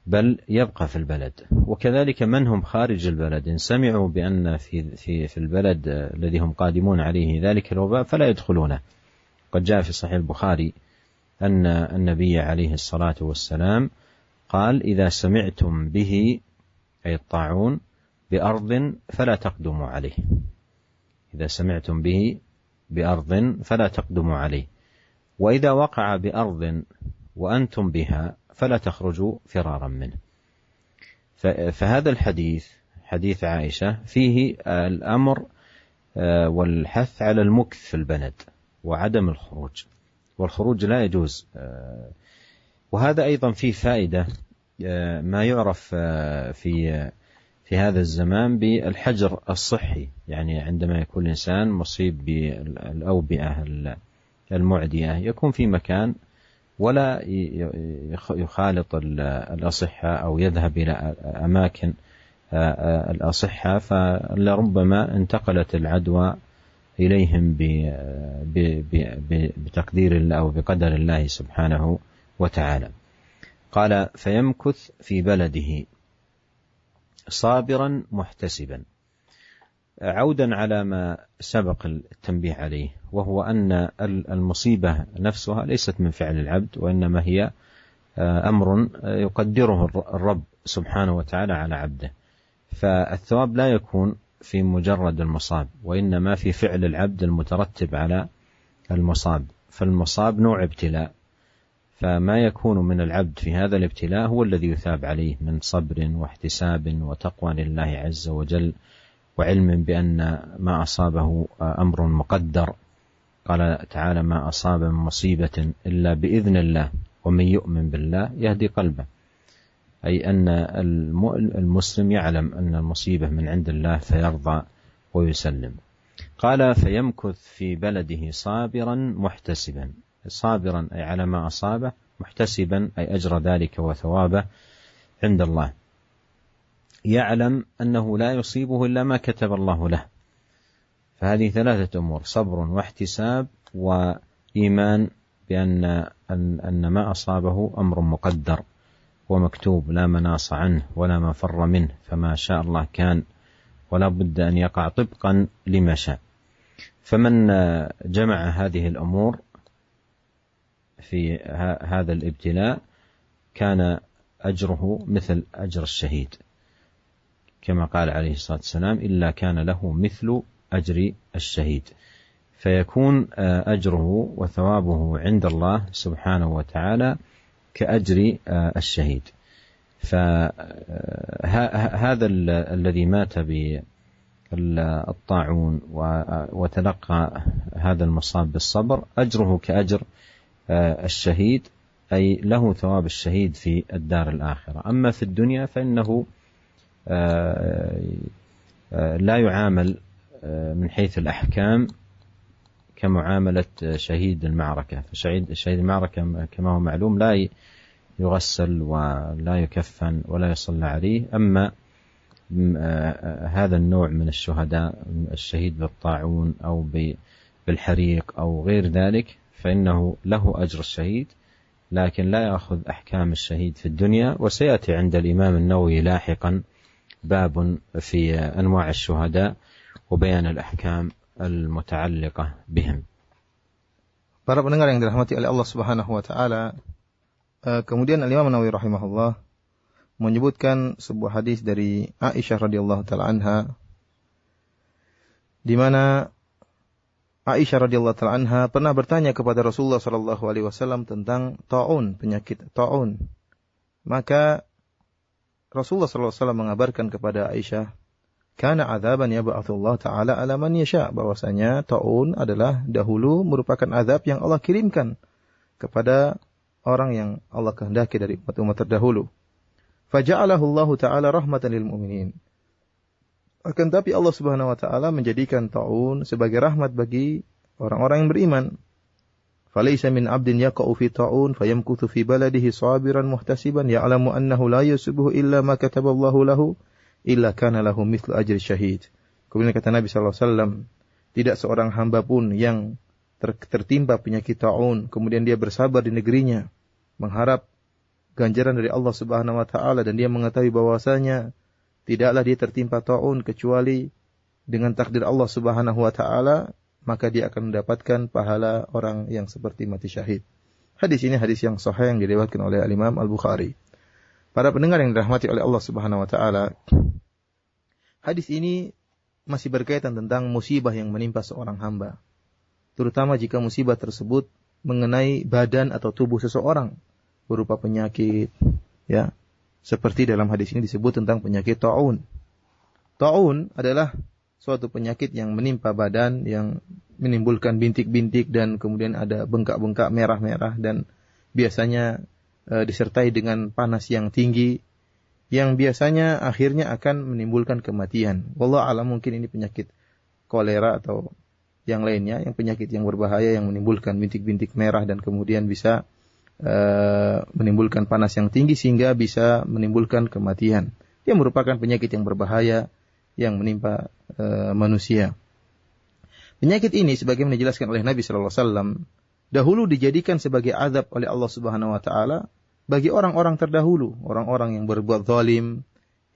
بل يبقى في البلد. وكذلك من هم خارج البلد إن سمعوا بأن في البلد الذي هم قادمون عليه ذلك الوباء فلا يدخلونه، قد جاء في صحيح البخاري أن النبي عليه الصلاة والسلام قال: إذا سمعتم به، أي الطاعون، بأرض فلا تقدموا عليه. إذا سمعتم به بأرض فلا تقدموا عليه، وإذا وقع بأرض وأنتم بها فلا تخرجوا فرارا منه. فهذا الحديث، حديث عائشة، فيه الأمر والحث على المكث في البلد وعدم الخروج، والخروج لا يجوز. وهذا أيضا فيه فائدة، ما يعرف في هذا الزمان بالحجر الصحي، يعني عندما يكون الإنسان مصيب بالأوبئة المعدية يكون في مكان ولا يخالط الأصحة أو يذهب إلى أماكن الأصحة، فلربما انتقلت العدوى إليهم بتقدير الله أو بقدر الله سبحانه وتعالى. قال: فيمكث في بلده صابرا محتسبا، عودا على ما سبق التنبيه عليه، وهو أن المصيبة نفسها ليست من فعل العبد، وإنما هي أمر يقدره الرب سبحانه وتعالى على عبده. فالثواب لا يكون في مجرد المصاب، وإنما في فعل العبد المترتب على المصاب. فالمصاب نوع ابتلاء، فما يكون من العبد في هذا الابتلاء هو الذي يثاب عليه من صبر واحتساب وتقوى لله عز وجل، وعلم بأن ما أصابه أمر مقدر. قال تعالى: ما أصاب من مصيبة إلا بإذن الله ومن يؤمن بالله يهدي قلبه، أي أن المسلم يعلم أن المصيبة من عند الله فيرضى ويسلم. قال: فيمكث في بلده صابرا محتسبا، صابرا أي على ما أصابه، محتسبا أي أجر ذلك وثوابه عند الله، يعلم أنه لا يصيبه إلا ما كتب الله له. فهذه ثلاثة أمور: صبر واحتساب وإيمان بأن ما أصابه أمر مقدر ومكتوب لا مناص عنه ولا مفر منه، فما شاء الله كان ولا بد أن يقع طبقا لما شاء. فمن جمع هذه الأمور في هذا الابتلاء كان أجره مثل أجر الشهيد، كما قال عليه الصلاة والسلام: إلا كان له مثل أجر الشهيد. فيكون أجره وثوابه عند الله سبحانه وتعالى كأجر الشهيد. فهذا الذي مات بالطاعون وتلقى هذا المصاب بالصبر أجره كأجر الشهيد، أي له ثواب الشهيد في الدار الآخرة. أما في الدنيا فإنه لا يعامل من حيث الأحكام كمعاملة شهيد المعركة. فشهيد المعركة كما هو معلوم لا يغسل ولا يكفن ولا يصلى عليه. أما هذا النوع من الشهداء، الشهيد بالطاعون أو بالحريق أو غير ذلك، فإنه له أجر الشهيد لكن لا يأخذ أحكام الشهيد في الدنيا. وسيأتي عند الإمام النووي لاحقا باب في أنواع الشهداء وبيان الأحكام المتعلقة بهم. Para pendengar yang dirahmati oleh Allah Subhanahu wa taala, kemudian Al-Imam Nawawi rahimahullah menyebutkan sebuah hadis dari Aisyah radhiyallahu taala anha, di mana Aisyah radhiyallahu taala anha pernah bertanya kepada Rasulullah sallallahu alaihi wasallam tentang taun, penyakit taun. Maka Rasulullah sallallahu alaihi wasallam mengabarkan kepada Aisyah, kana adzaban yab'atsullahu ta'ala ala man yasha, bahwasanya taun adalah dahulu merupakan azab yang Allah kirimkan kepada orang yang Allah kehendaki dari umat-umat terdahulu. Faja'alahu Allah ta'ala rahmatan lil mu'minin. Akan tapi Allah Subhanahu wa taala menjadikan taun sebagai rahmat bagi orang-orang yang beriman. Falaysa min 'abdin yaqa'u fi ta'un fayamkuthu fi baladihi sabiran muhtasiban ya'lamu annahu la yusibuhu illa ma kataballahu lahu illa kana lahu mithlu ajri syahid. Kemudian kata Nabi sallallahu alaihi wasallam, tidak seorang hamba pun yang tertimpa penyakit taun kemudian dia bersabar di negerinya mengharap ganjaran dari Allah Subhanahu wa taala, dan dia mengetahui bahwasanya tidaklah dia tertimpa taun kecuali dengan takdir Allah Subhanahu wa taala, maka dia akan mendapatkan pahala orang yang seperti mati syahid. Hadis ini hadis yang sahih yang diriwayatkan oleh Imam Al-Bukhari. Para pendengar yang dirahmati oleh Allah Subhanahu wa taala, hadis ini masih berkaitan tentang musibah yang menimpa seorang hamba. Terutama jika musibah tersebut mengenai badan atau tubuh seseorang berupa penyakit, ya. Seperti dalam hadis ini disebut tentang penyakit ta'un. Ta'un adalah suatu penyakit yang menimpa badan, yang menimbulkan bintik-bintik dan kemudian ada bengkak-bengkak merah-merah dan biasanya disertai dengan panas yang tinggi yang biasanya akhirnya akan menimbulkan kematian. Wallahu a'lam, mungkin ini penyakit kolera atau yang lainnya, yang penyakit yang berbahaya yang menimbulkan bintik-bintik merah dan kemudian bisa menimbulkan panas yang tinggi sehingga bisa menimbulkan kematian. Dia merupakan penyakit yang berbahaya yang menimpa manusia. Penyakit ini sebagaimana dijelaskan oleh Nabi sallallahu alaihi wasallam dahulu dijadikan sebagai azab oleh Allah Subhanahu wa taala bagi orang-orang terdahulu, orang-orang yang berbuat zalim,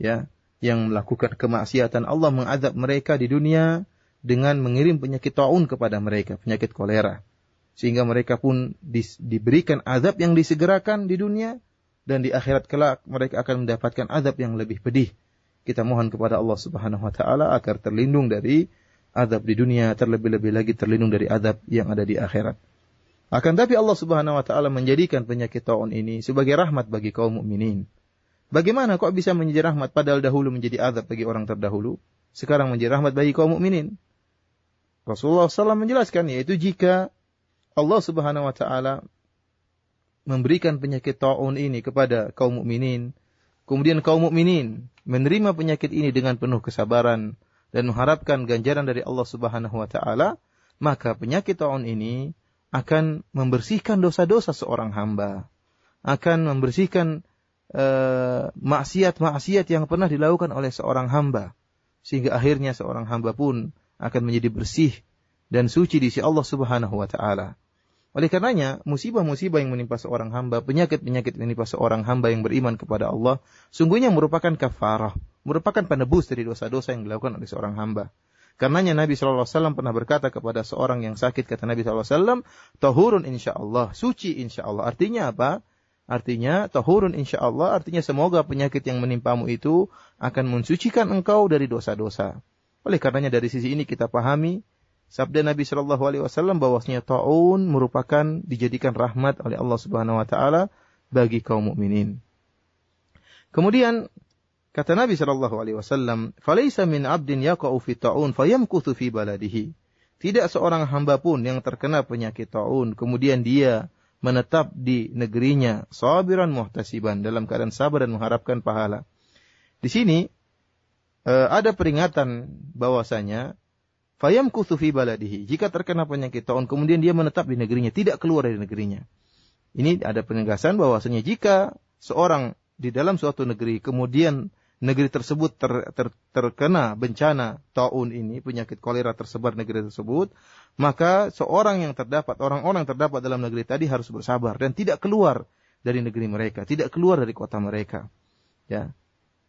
ya, yang melakukan kemaksiatan. Allah mengazab mereka di dunia dengan mengirim penyakit taun kepada mereka, penyakit kolera. Sehingga mereka pun diberikan azab yang disegerakan di dunia dan di akhirat kelak mereka akan mendapatkan azab yang lebih pedih. Kita mohon kepada Allah Subhanahu wa taala agar terlindung dari azab di dunia, terlebih-lebih lagi terlindung dari azab yang ada di akhirat. Akan tapi Allah Subhanahu wa taala menjadikan penyakit taun ini sebagai rahmat bagi kaum mukminin. Bagaimana kok bisa menjadi rahmat padahal dahulu menjadi azab bagi orang terdahulu, sekarang menjadi rahmat bagi kaum mukminin? Rasulullah SAW menjelaskan, yaitu jika Allah Subhanahu wa taala memberikan penyakit taun ini kepada kaum mukminin, kemudian kaum mukminin menerima penyakit ini dengan penuh kesabaran dan mengharapkan ganjaran dari Allah Subhanahu wa taala, maka penyakit taun ini akan membersihkan dosa-dosa seorang hamba, akan membersihkan maksiat-maksiat yang pernah dilakukan oleh seorang hamba, sehingga akhirnya seorang hamba pun akan menjadi bersih dan suci di sisi Allah Subhanahu wa taala. Oleh karenanya, musibah-musibah yang menimpa seorang hamba, penyakit-penyakit yang menimpa seorang hamba yang beriman kepada Allah, sungguhnya merupakan kafarah, merupakan penebus dari dosa-dosa yang dilakukan oleh seorang hamba. Karenanya Nabi SAW pernah berkata kepada seorang yang sakit, kata Nabi SAW, tahurun insyaallah, suci insyaallah. Artinya apa? Artinya, tahurun insyaallah, artinya semoga penyakit yang menimpamu itu akan mensucikan engkau dari dosa-dosa. Oleh karenanya dari sisi ini kita pahami sabda Nabi sallallahu alaihi wasallam bahwasanya taun merupakan dijadikan rahmat oleh Allah Subhanahu wa taala bagi kaum mukminin. Kemudian kata Nabi sallallahu alaihi wasallam, "Falaisa min 'abdin yaqa'u fi ta'un fayamkuthu fi baladihi." Tidak seorang hamba pun yang terkena penyakit taun kemudian dia menetap di negerinya sabiran muhtasiban, dalam keadaan sabar dan mengharapkan pahala. Di sini ada peringatan bahwasanya fayamkuthu fi baladihi. Jika terkena penyakit taun kemudian dia menetap di negerinya, tidak keluar dari negerinya. Ini ada penegasan bahwasanya jika seorang di dalam suatu negeri kemudian negeri tersebut terkena bencana taun ini, penyakit kolera tersebar negeri tersebut, maka seorang yang terdapat, orang-orang yang terdapat dalam negeri tadi harus bersabar dan tidak keluar dari negeri mereka, tidak keluar dari kota mereka. Ya.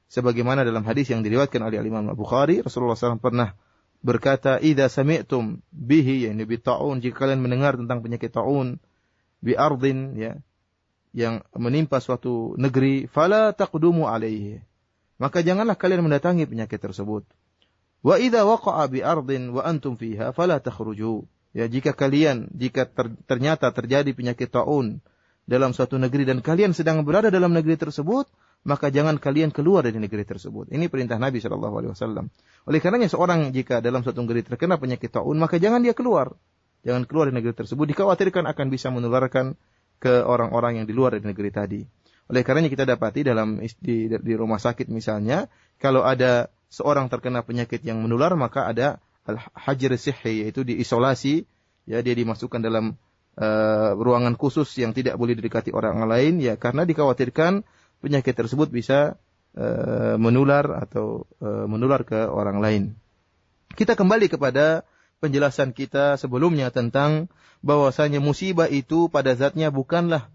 Sebagaimana dalam hadis yang diriwayatkan oleh Imam Al-Bukhari, Rasulullah SAW pernah berkata, "Idza sami'tum bihi," yani bi ta'un, jika kalian mendengar tentang penyakit ta'un bi ardin, ya, yang menimpa suatu negeri, fala taqdumu alaihi, maka janganlah kalian mendatangi penyakit tersebut. Wa idza waqa'a bi ardin wa antum fiha fala takhruju, ya, jika ternyata terjadi penyakit ta'un dalam suatu negeri dan kalian sedang berada dalam negeri tersebut, maka jangan kalian keluar dari negeri tersebut. Ini perintah Nabi SAW. Oleh karenanya seorang jika dalam suatu negeri terkena penyakit taun, maka jangan dia keluar. Jangan keluar dari negeri tersebut. Dikhawatirkan akan bisa menularkan ke orang-orang yang di luar dari negeri tadi. Oleh karenanya kita dapati di rumah sakit misalnya, kalau ada seorang terkena penyakit yang menular, maka ada al-hajr sihhi, yaitu diisolasi, ya, dia dimasukkan dalam ruangan khusus yang tidak boleh didekati orang lain, ya, karena dikhawatirkan penyakit tersebut bisa menular atau menular ke orang lain. Kita kembali kepada penjelasan kita sebelumnya tentang bahwasanya musibah itu pada zatnya bukanlah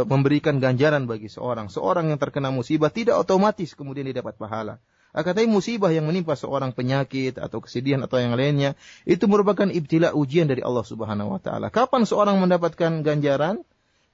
memberikan ganjaran bagi seorang. Seorang yang terkena musibah tidak otomatis kemudian dia dapat pahala. Akan tetapi musibah yang menimpa seorang, penyakit atau kesedihan atau yang lainnya, itu merupakan ibtila, ujian dari Allah Subhanahu wa taala. Kapan seorang mendapatkan ganjaran?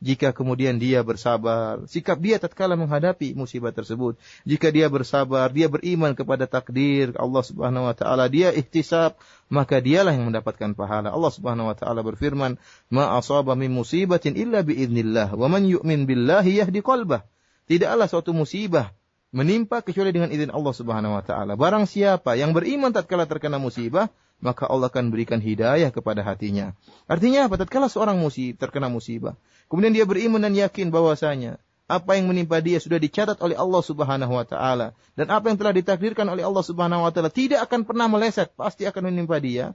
Jika kemudian dia bersabar, sikap dia tatkala menghadapi musibah tersebut. Jika dia bersabar, dia beriman kepada takdir Allah Subhanahu wa taala, dia ihtisab, maka dialah yang mendapatkan pahala. Allah Subhanahu wa taala berfirman, "Ma asaba min musibatin illa biidznillah, wa man yu'min billahi yahdi qalbah." Tidaklah suatu musibah menimpa kecuali dengan izin Allah Subhanahu wa taala. Barang siapa yang beriman tatkala terkena musibah, maka Allah akan berikan hidayah kepada hatinya. Artinya apa? Tatkala seorang terkena musibah, kemudian dia beriman dan yakin bahwasanya apa yang menimpa dia sudah dicatat oleh Allah Subhanahu wa taala, dan apa yang telah ditakdirkan oleh Allah Subhanahu wa taala tidak akan pernah meleset, pasti akan menimpa dia,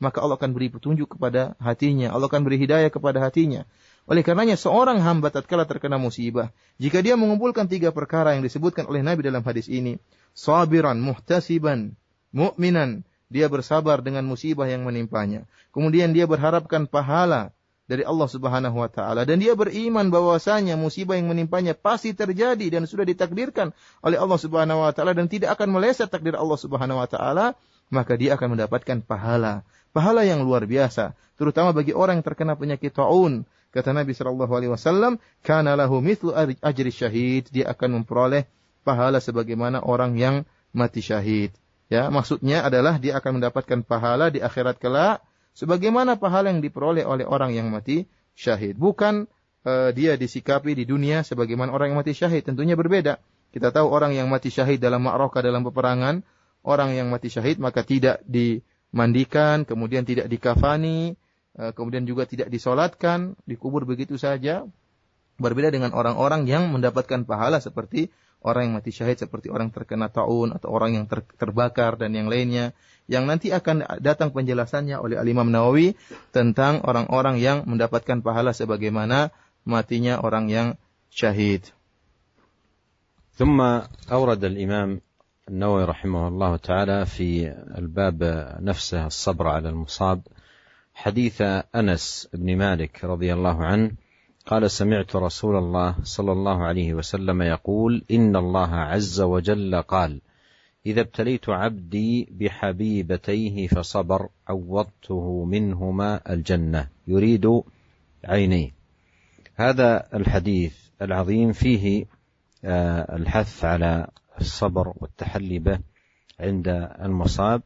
maka Allah akan beri petunjuk kepada hatinya, Allah akan beri hidayah kepada hatinya. Oleh karenanya seorang hamba tatkala terkena musibah, jika dia mengumpulkan 3 perkara yang disebutkan oleh Nabi dalam hadis ini, sabiran, muhtasiban, mu'minan, dia bersabar dengan musibah yang menimpanya. Kemudian dia berharapkan pahala dari Allah Subhanahu wa taala, dan dia beriman bahwasanya musibah yang menimpanya pasti terjadi dan sudah ditakdirkan oleh Allah Subhanahu wa taala dan tidak akan meleset takdir Allah Subhanahu wa taala, maka dia akan mendapatkan pahala. Pahala yang luar biasa, terutama bagi orang yang terkena penyakit taun. Kata Nabi sallallahu alaihi wasallam, "Kana lahu mithlu ajri syahid." Dia akan memperoleh pahala sebagaimana orang yang mati syahid. Ya, maksudnya adalah dia akan mendapatkan pahala di akhirat kelak sebagaimana pahala yang diperoleh oleh orang yang mati syahid. Bukan dia disikapi di dunia sebagaimana orang yang mati syahid, tentunya berbeda. Kita tahu orang yang mati syahid dalam ma'rakah, dalam peperangan, orang yang mati syahid maka tidak dimandikan, kemudian tidak dikafani, kemudian juga tidak disolatkan, dikubur begitu saja. Berbeda dengan orang-orang yang mendapatkan pahala seperti orang yang mati syahid, seperti orang terkena taun atau orang yang terbakar dan yang lainnya, yang nanti akan datang penjelasannya oleh Al-Imam Nawawi tentang orang-orang yang mendapatkan pahala sebagaimana matinya orang yang syahid. ثم أورد الإمام النووي رحمه الله تعالى في الباب نفسه الصبر على المصاب حديث أنس بن مالك رضي الله عنه قال: سمعت رسول الله صلى الله عليه وسلم يقول: إن الله عز وجل قال: إذا ابتليت عبدي بحبيبتيه فصبر عوضته منهما الجنة يريد عينيه. هذا الحديث العظيم فيه الحث على الصبر والتحلي به عند المصاب،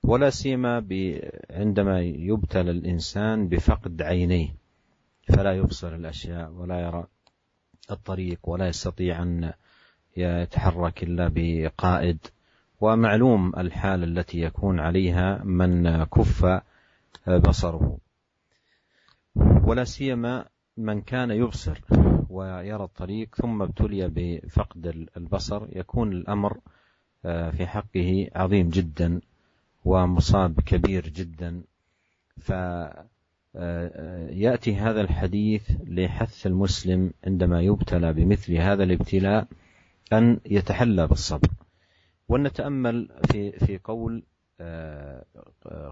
ولا سيما عندما يبتلى الإنسان بفقد عينيه فلا يبصر الأشياء ولا يرى الطريق ولا يستطيع أن يتحرك إلا بقائد، ومعلوم الحال التي يكون عليها من كف بصره، ولا سيما من كان يبصر ويرى الطريق ثم ابتلي بفقد البصر، يكون الأمر في حقه عظيم جدا ومصاب كبير جدا. فيأتي هذا الحديث لحث المسلم عندما يبتلى بمثل هذا الابتلاء أن يتحلى بالصبر. ونتأمل في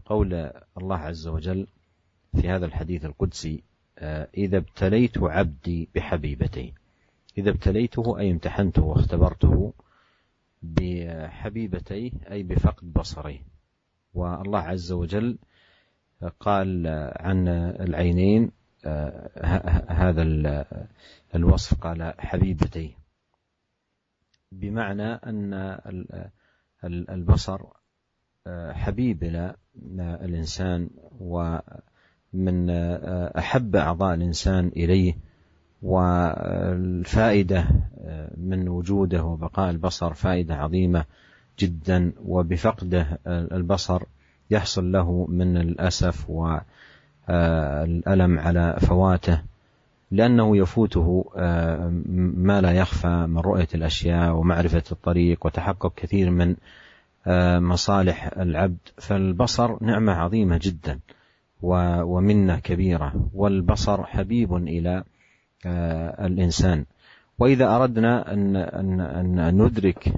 قول الله عز وجل في هذا الحديث القدسي: إذا ابتليت عبدي بحبيبتي. إذا ابتليته أي امتحنته واختبرته بحبيبتي أي بفقد بصري. والله عز وجل قال عن العينين هذا الوصف، قال حبيبتي، بمعنى أن البصر حبيب إلى الإنسان ومن أحب أعضاء الإنسان إليه، والفائدة من وجوده وبقاء البصر فائدة عظيمة جدا، وبفقده البصر يحصل له من الأسف والألم على فواته، لأنه يفوته ما لا يخفى من رؤية الأشياء ومعرفة الطريق وتحقق كثير من مصالح العبد. فالبصر نعمة عظيمة جدا ومنة كبيرة، والبصر حبيب إلى الإنسان. وإذا أردنا أن ندرك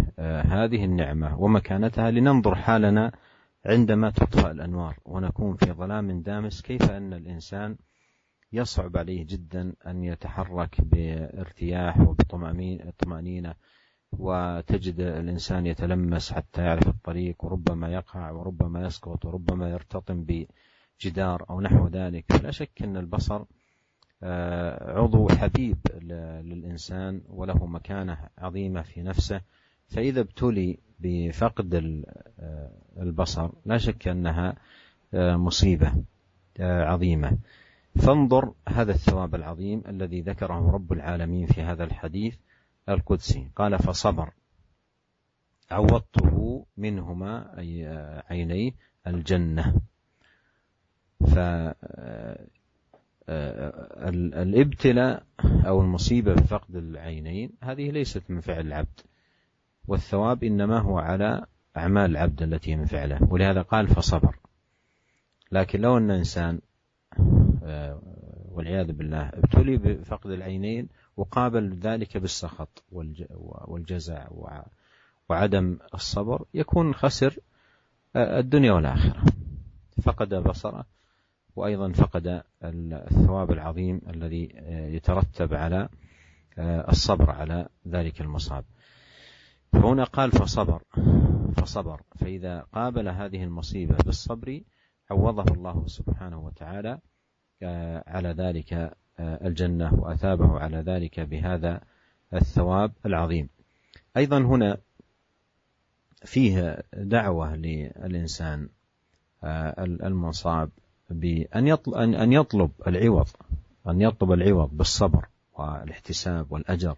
هذه النعمة ومكانتها لننظر حالنا عندما تطفأ الأنوار ونكون في ظلام دامس، كيف أن الإنسان يصعب عليه جدا أن يتحرك بارتياح وبطمأنينة وتجد الإنسان يتلمس حتى يعرف الطريق، وربما يقع وربما يسقط وربما يرتطم بجدار أو نحو ذلك. فلا شك أن البصر عضو حبيب للإنسان وله مكانة عظيمة في نفسه، فإذا ابتلي بفقد البصر لا شك أنها مصيبة عظيمة. فانظر هذا الثواب العظيم الذي ذكره رب العالمين في هذا الحديث القدسي، قال فصبر عوضته منهما أي عيني الجنة. فالابتلاء أو المصيبة بفقد العينين هذه ليست من فعل العبد، والثواب إنما هو على أعمال العبد التي من فعله، ولهذا قال فصبر. لكن لو أن إنسان والعياذ بالله ابتلي بفقد العينين وقابل ذلك بالسخط والجزع وعدم الصبر، يكون خسر الدنيا والآخرة، فقد بصره وأيضا فقد الثواب العظيم الذي يترتب على الصبر على ذلك المصاب. فهنا قال فصبر، فإذا قابل هذه المصيبة بالصبر عوضه الله سبحانه وتعالى على ذلك الجنة وأثابه على ذلك بهذا الثواب العظيم. أيضا هنا فيه دعوة للإنسان المصاب بأن يطلب العوض بالصبر والاحتساب والأجر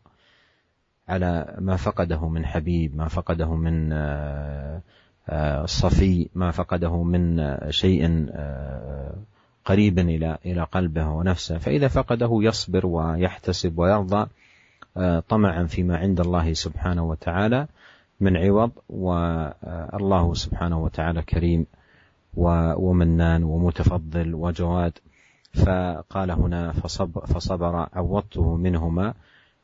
على ما فقده من حبيب، ما فقده من صفي، ما فقده من شيء قريب إلى قلبه ونفسه. فإذا فقده يصبر ويحتسب ويرضى طمعا فيما عند الله سبحانه وتعالى من عوض، والله سبحانه وتعالى كريم ومنان ومتفضل وجواد. فقال هنا فصبر عوضته منهما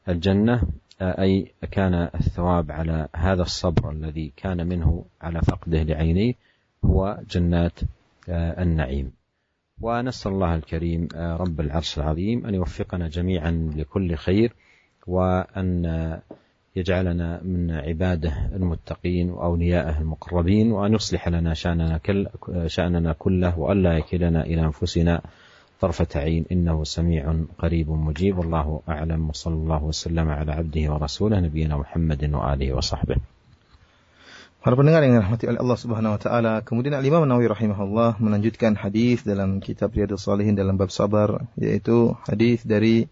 الجنة، أي كان الثواب على هذا الصبر الذي كان منه على فقده لعينيه هو جنات النعيم. ونسأل الله الكريم رب العرش العظيم أن يوفقنا جميعا لكل خير، وأن يجعلنا من عباده المتقين وأوليائه المقربين، وأن يصلح لنا شأننا كله، وأن لا يكلنا إلى أنفسنا طرفة عين، إنه سميع قريب مجيب. والله أعلم، وصلى الله وسلم على عبده ورسوله نبينا محمد وآله وصحبه. Para pendengar yang dirahmati oleh Allah Subhanahu wa taala, kemudian Al-Imam An-Nawawi rahimahullah melanjutkan hadis dalam kitab Riyadhus Shalihin dalam bab sabar, yaitu hadis dari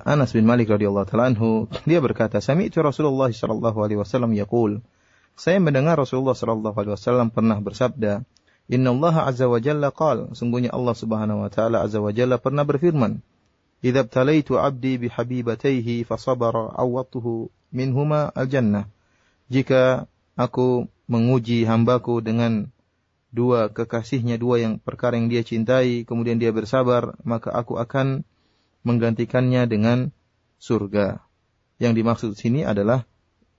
Anas bin Malik radhiyallahu taala anhu. Dia berkata, "Sami'tu Rasulullah sallallahu alaihi wasallam yaqul." Saya mendengar Rasulullah sallallahu alaihi wasallam pernah bersabda, "Innallaha azza wa jalla qala." Sungguhnya Allah Subhanahu wa taala azza wa jalla pernah berfirman, "Idza btalaitu 'abdi bihabibatayhi fasabara 'awwadtuhu minhuma al-jannah." Jika aku menguji hambaku dengan dua kekasihnya, perkara yang dia cintai, kemudian dia bersabar, maka aku akan menggantikannya dengan surga. Yang dimaksud sini adalah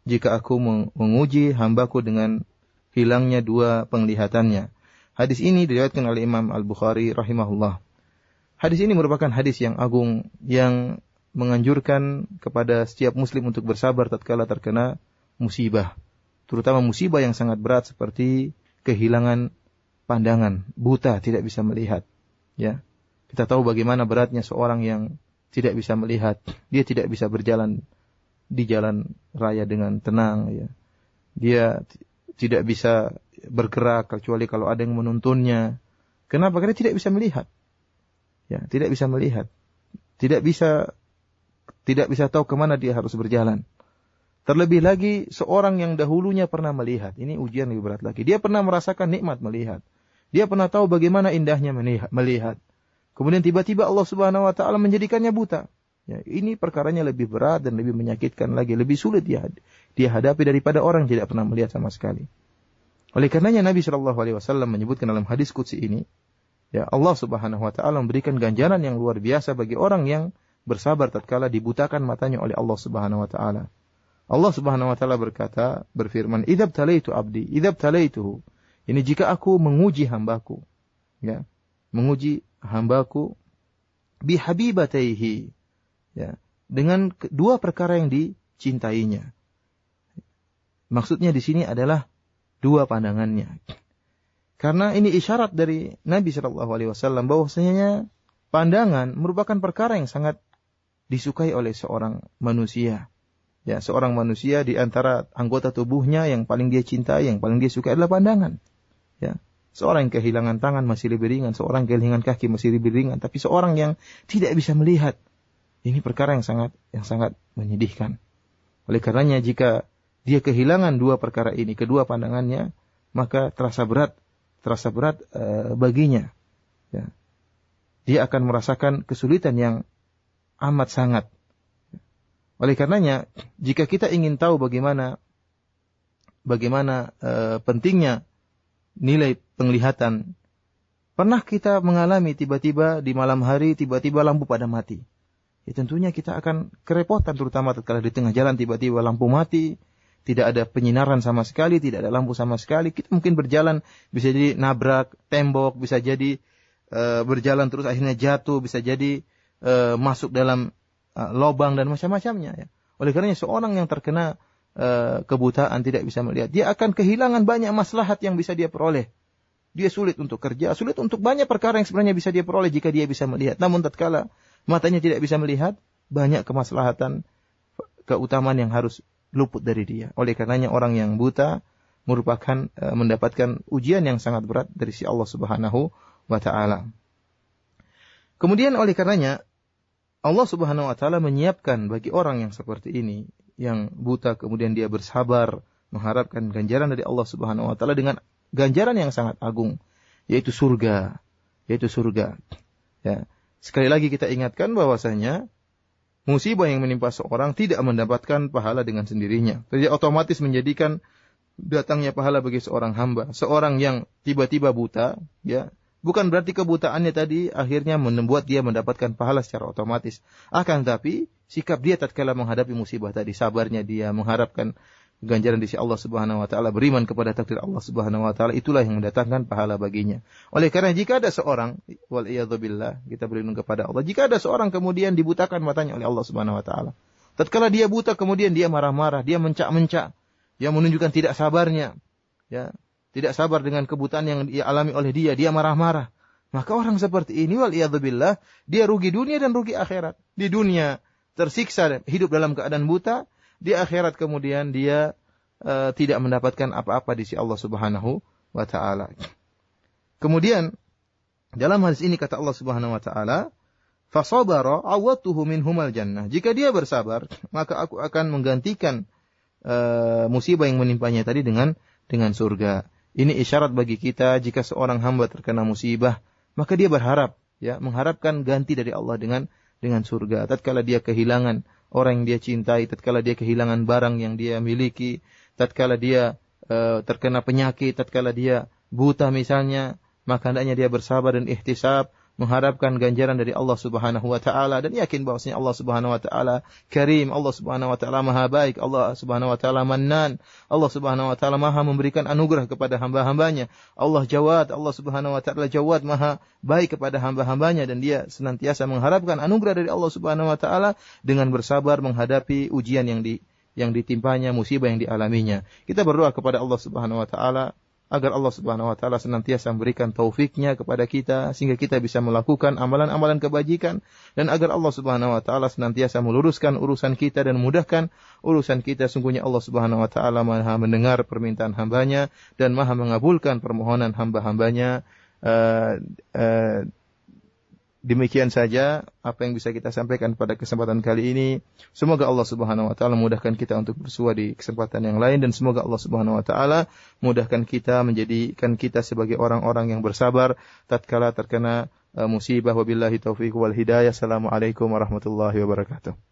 jika aku menguji hambaku dengan hilangnya dua penglihatannya. Hadis ini diriwayatkan oleh Imam Al-Bukhari rahimahullah. Hadis ini merupakan hadis yang agung yang menganjurkan kepada setiap muslim untuk bersabar tatkala terkena musibah, terutama musibah yang sangat berat seperti kehilangan pandangan, buta, tidak bisa melihat. Ya, kita tahu bagaimana beratnya seorang yang tidak bisa melihat. Dia tidak bisa berjalan di jalan raya dengan tenang. Ya, dia tidak bisa bergerak kecuali kalau ada yang menuntunnya. Kenapa? Karena tidak bisa melihat. Ya, tidak bisa melihat, tidak bisa tahu kemana dia harus berjalan. Terlebih lagi seorang yang dahulunya pernah melihat, ini ujian lebih berat lagi. Dia pernah merasakan nikmat melihat. Dia pernah tahu bagaimana indahnya melihat. Kemudian tiba-tiba Allah Subhanahu wa taala menjadikannya buta. Ya, ini perkaranya lebih berat dan lebih menyakitkan lagi, lebih sulit dia hadapi daripada orang yang tidak pernah melihat sama sekali. Oleh karenanya Nabi sallallahu alaihi wasallam menyebutkan dalam hadis qudsi ini, ya, Allah Subhanahu wa taala memberikan ganjaran yang luar biasa bagi orang yang bersabar tatkala dibutakan matanya oleh Allah Subhanahu wa taala. Allah Subhanahu wa taala berfirman, "Idza btalaitu 'abdi, idza btalaituhu." Ini jika aku menguji hambaku, ya, menguji hambaku bihabibataihi, ya, dengan dua perkara yang dicintainya. Maksudnya di sini adalah dua pandangannya. Karena ini isyarat dari Nabi SAW bahwasanya pandangan merupakan perkara yang sangat disukai oleh seorang manusia. Ya, seorang manusia di antara anggota tubuhnya yang paling dia cintai, yang paling dia sukai adalah pandangan. Ya, seorang yang kehilangan tangan masih lebih ringan, seorang yang kehilangan kaki masih lebih ringan, tapi seorang yang tidak bisa melihat, ini perkara yang sangat menyedihkan. Oleh karenanya jika dia kehilangan dua perkara ini, kedua pandangannya, maka terasa berat baginya. Ya. Dia akan merasakan kesulitan yang amat sangat. Oleh karenanya, jika kita ingin tahu bagaimana pentingnya nilai penglihatan, pernah kita mengalami tiba-tiba di malam hari tiba-tiba lampu pada mati. Ya, tentunya kita akan kerepotan, terutama tatkala di tengah jalan tiba-tiba lampu mati, tidak ada penyinaran sama sekali, tidak ada lampu sama sekali. Kita mungkin berjalan bisa jadi nabrak tembok, bisa jadi berjalan terus akhirnya jatuh, bisa jadi masuk dalam lubang dan macam-macamnya. Ya. Oleh karenanya seorang yang terkena kebutaan, tidak bisa melihat, dia akan kehilangan banyak maslahat yang bisa dia peroleh. Dia sulit untuk kerja, sulit untuk banyak perkara yang sebenarnya bisa dia peroleh jika dia bisa melihat. Namun tatkala matanya tidak bisa melihat, banyak kemaslahatan, keutamaan yang harus luput dari dia. Oleh karenanya orang yang buta merupakan mendapatkan ujian yang sangat berat dari si Allah Subhanahu wa taala. Kemudian oleh karenanya Allah Subhanahu wa taala menyiapkan bagi orang yang seperti ini, yang buta kemudian dia bersabar mengharapkan ganjaran dari Allah Subhanahu wa taala dengan ganjaran yang sangat agung, yaitu surga. Ya. Sekali lagi kita ingatkan bahwasanya musibah yang menimpa seorang tidak mendapatkan pahala dengan sendirinya. Jadi otomatis menjadikan datangnya pahala bagi seorang hamba. Seorang yang tiba-tiba buta, ya, bukan berarti kebutaannya tadi akhirnya membuat dia mendapatkan pahala secara otomatis. Akan tetapi sikap dia tatkala menghadapi musibah tadi, sabarnya dia mengharapkan ganjaran di sisi Allah Subhanahu wa taala, beriman kepada takdir Allah Subhanahu wa taala, itulah yang mendatangkan pahala baginya. Oleh karena jika ada seorang, wal iyadzubillah, kita berlindung kepada Allah, jika ada seorang kemudian dibutakan matanya oleh Allah Subhanahu wa taala, tatkala dia buta kemudian dia marah-marah, dia mencak-mencak, dia menunjukkan tidak sabarnya, ya, tidak sabar dengan kebutaan yang dia alami oleh dia marah-marah. Maka orang seperti ini wal iyadzubillah, dia rugi dunia dan rugi akhirat. Di dunia tersiksa hidup dalam keadaan buta, di akhirat kemudian dia tidak mendapatkan apa-apa di sisi Allah Subhanahu wa taala. Kemudian dalam hadis ini kata Allah Subhanahu wa taala, "Fa sabara awatuhu minhumal jannah." Jika dia bersabar, maka aku akan menggantikan musibah yang menimpanya tadi dengan surga. Ini isyarat bagi kita jika seorang hamba terkena musibah, maka dia berharap, ya, mengharapkan ganti dari Allah dengan surga. Tatkala dia kehilangan orang yang dia cintai, tatkala dia kehilangan barang yang dia miliki, tatkala dia terkena penyakit, tatkala dia buta misalnya, maka hendaknya dia bersabar dan ihtisab, mengharapkan ganjaran dari Allah Subhanahu wa taala dan yakin bahwasanya Allah Subhanahu wa taala Karim, Allah Subhanahu wa taala Maha baik, Allah Subhanahu wa taala Mannan, Allah Subhanahu wa taala Maha memberikan anugerah kepada hamba-hambanya. Allah Jawad, Allah Subhanahu wa taala Jawad, Maha baik kepada hamba-hambanya, dan dia senantiasa mengharapkan anugerah dari Allah Subhanahu wa taala dengan bersabar menghadapi ujian yang ditimpanya, musibah yang dialaminya. Kita berdoa kepada Allah Subhanahu wa taala agar Allah Subhanahu wa taala senantiasa memberikan taufiknya kepada kita sehingga kita bisa melakukan amalan-amalan kebajikan, dan agar Allah Subhanahu wa taala senantiasa meluruskan urusan kita dan memudahkan urusan kita. Sungguhnya Allah Subhanahu wa taala Maha mendengar permintaan hambanya dan Maha mengabulkan permohonan hamba-hambanya. Demikian saja apa yang bisa kita sampaikan pada kesempatan kali ini. Semoga Allah Subhanahu wa taala memudahkan kita untuk bersua di kesempatan yang lain, dan semoga Allah Subhanahu wa taala memudahkan kita, menjadikan kita sebagai orang-orang yang bersabar tatkala terkena musibah. Wabillahi taufiq wal hidayah. Assalamualaikum warahmatullahi wabarakatuh.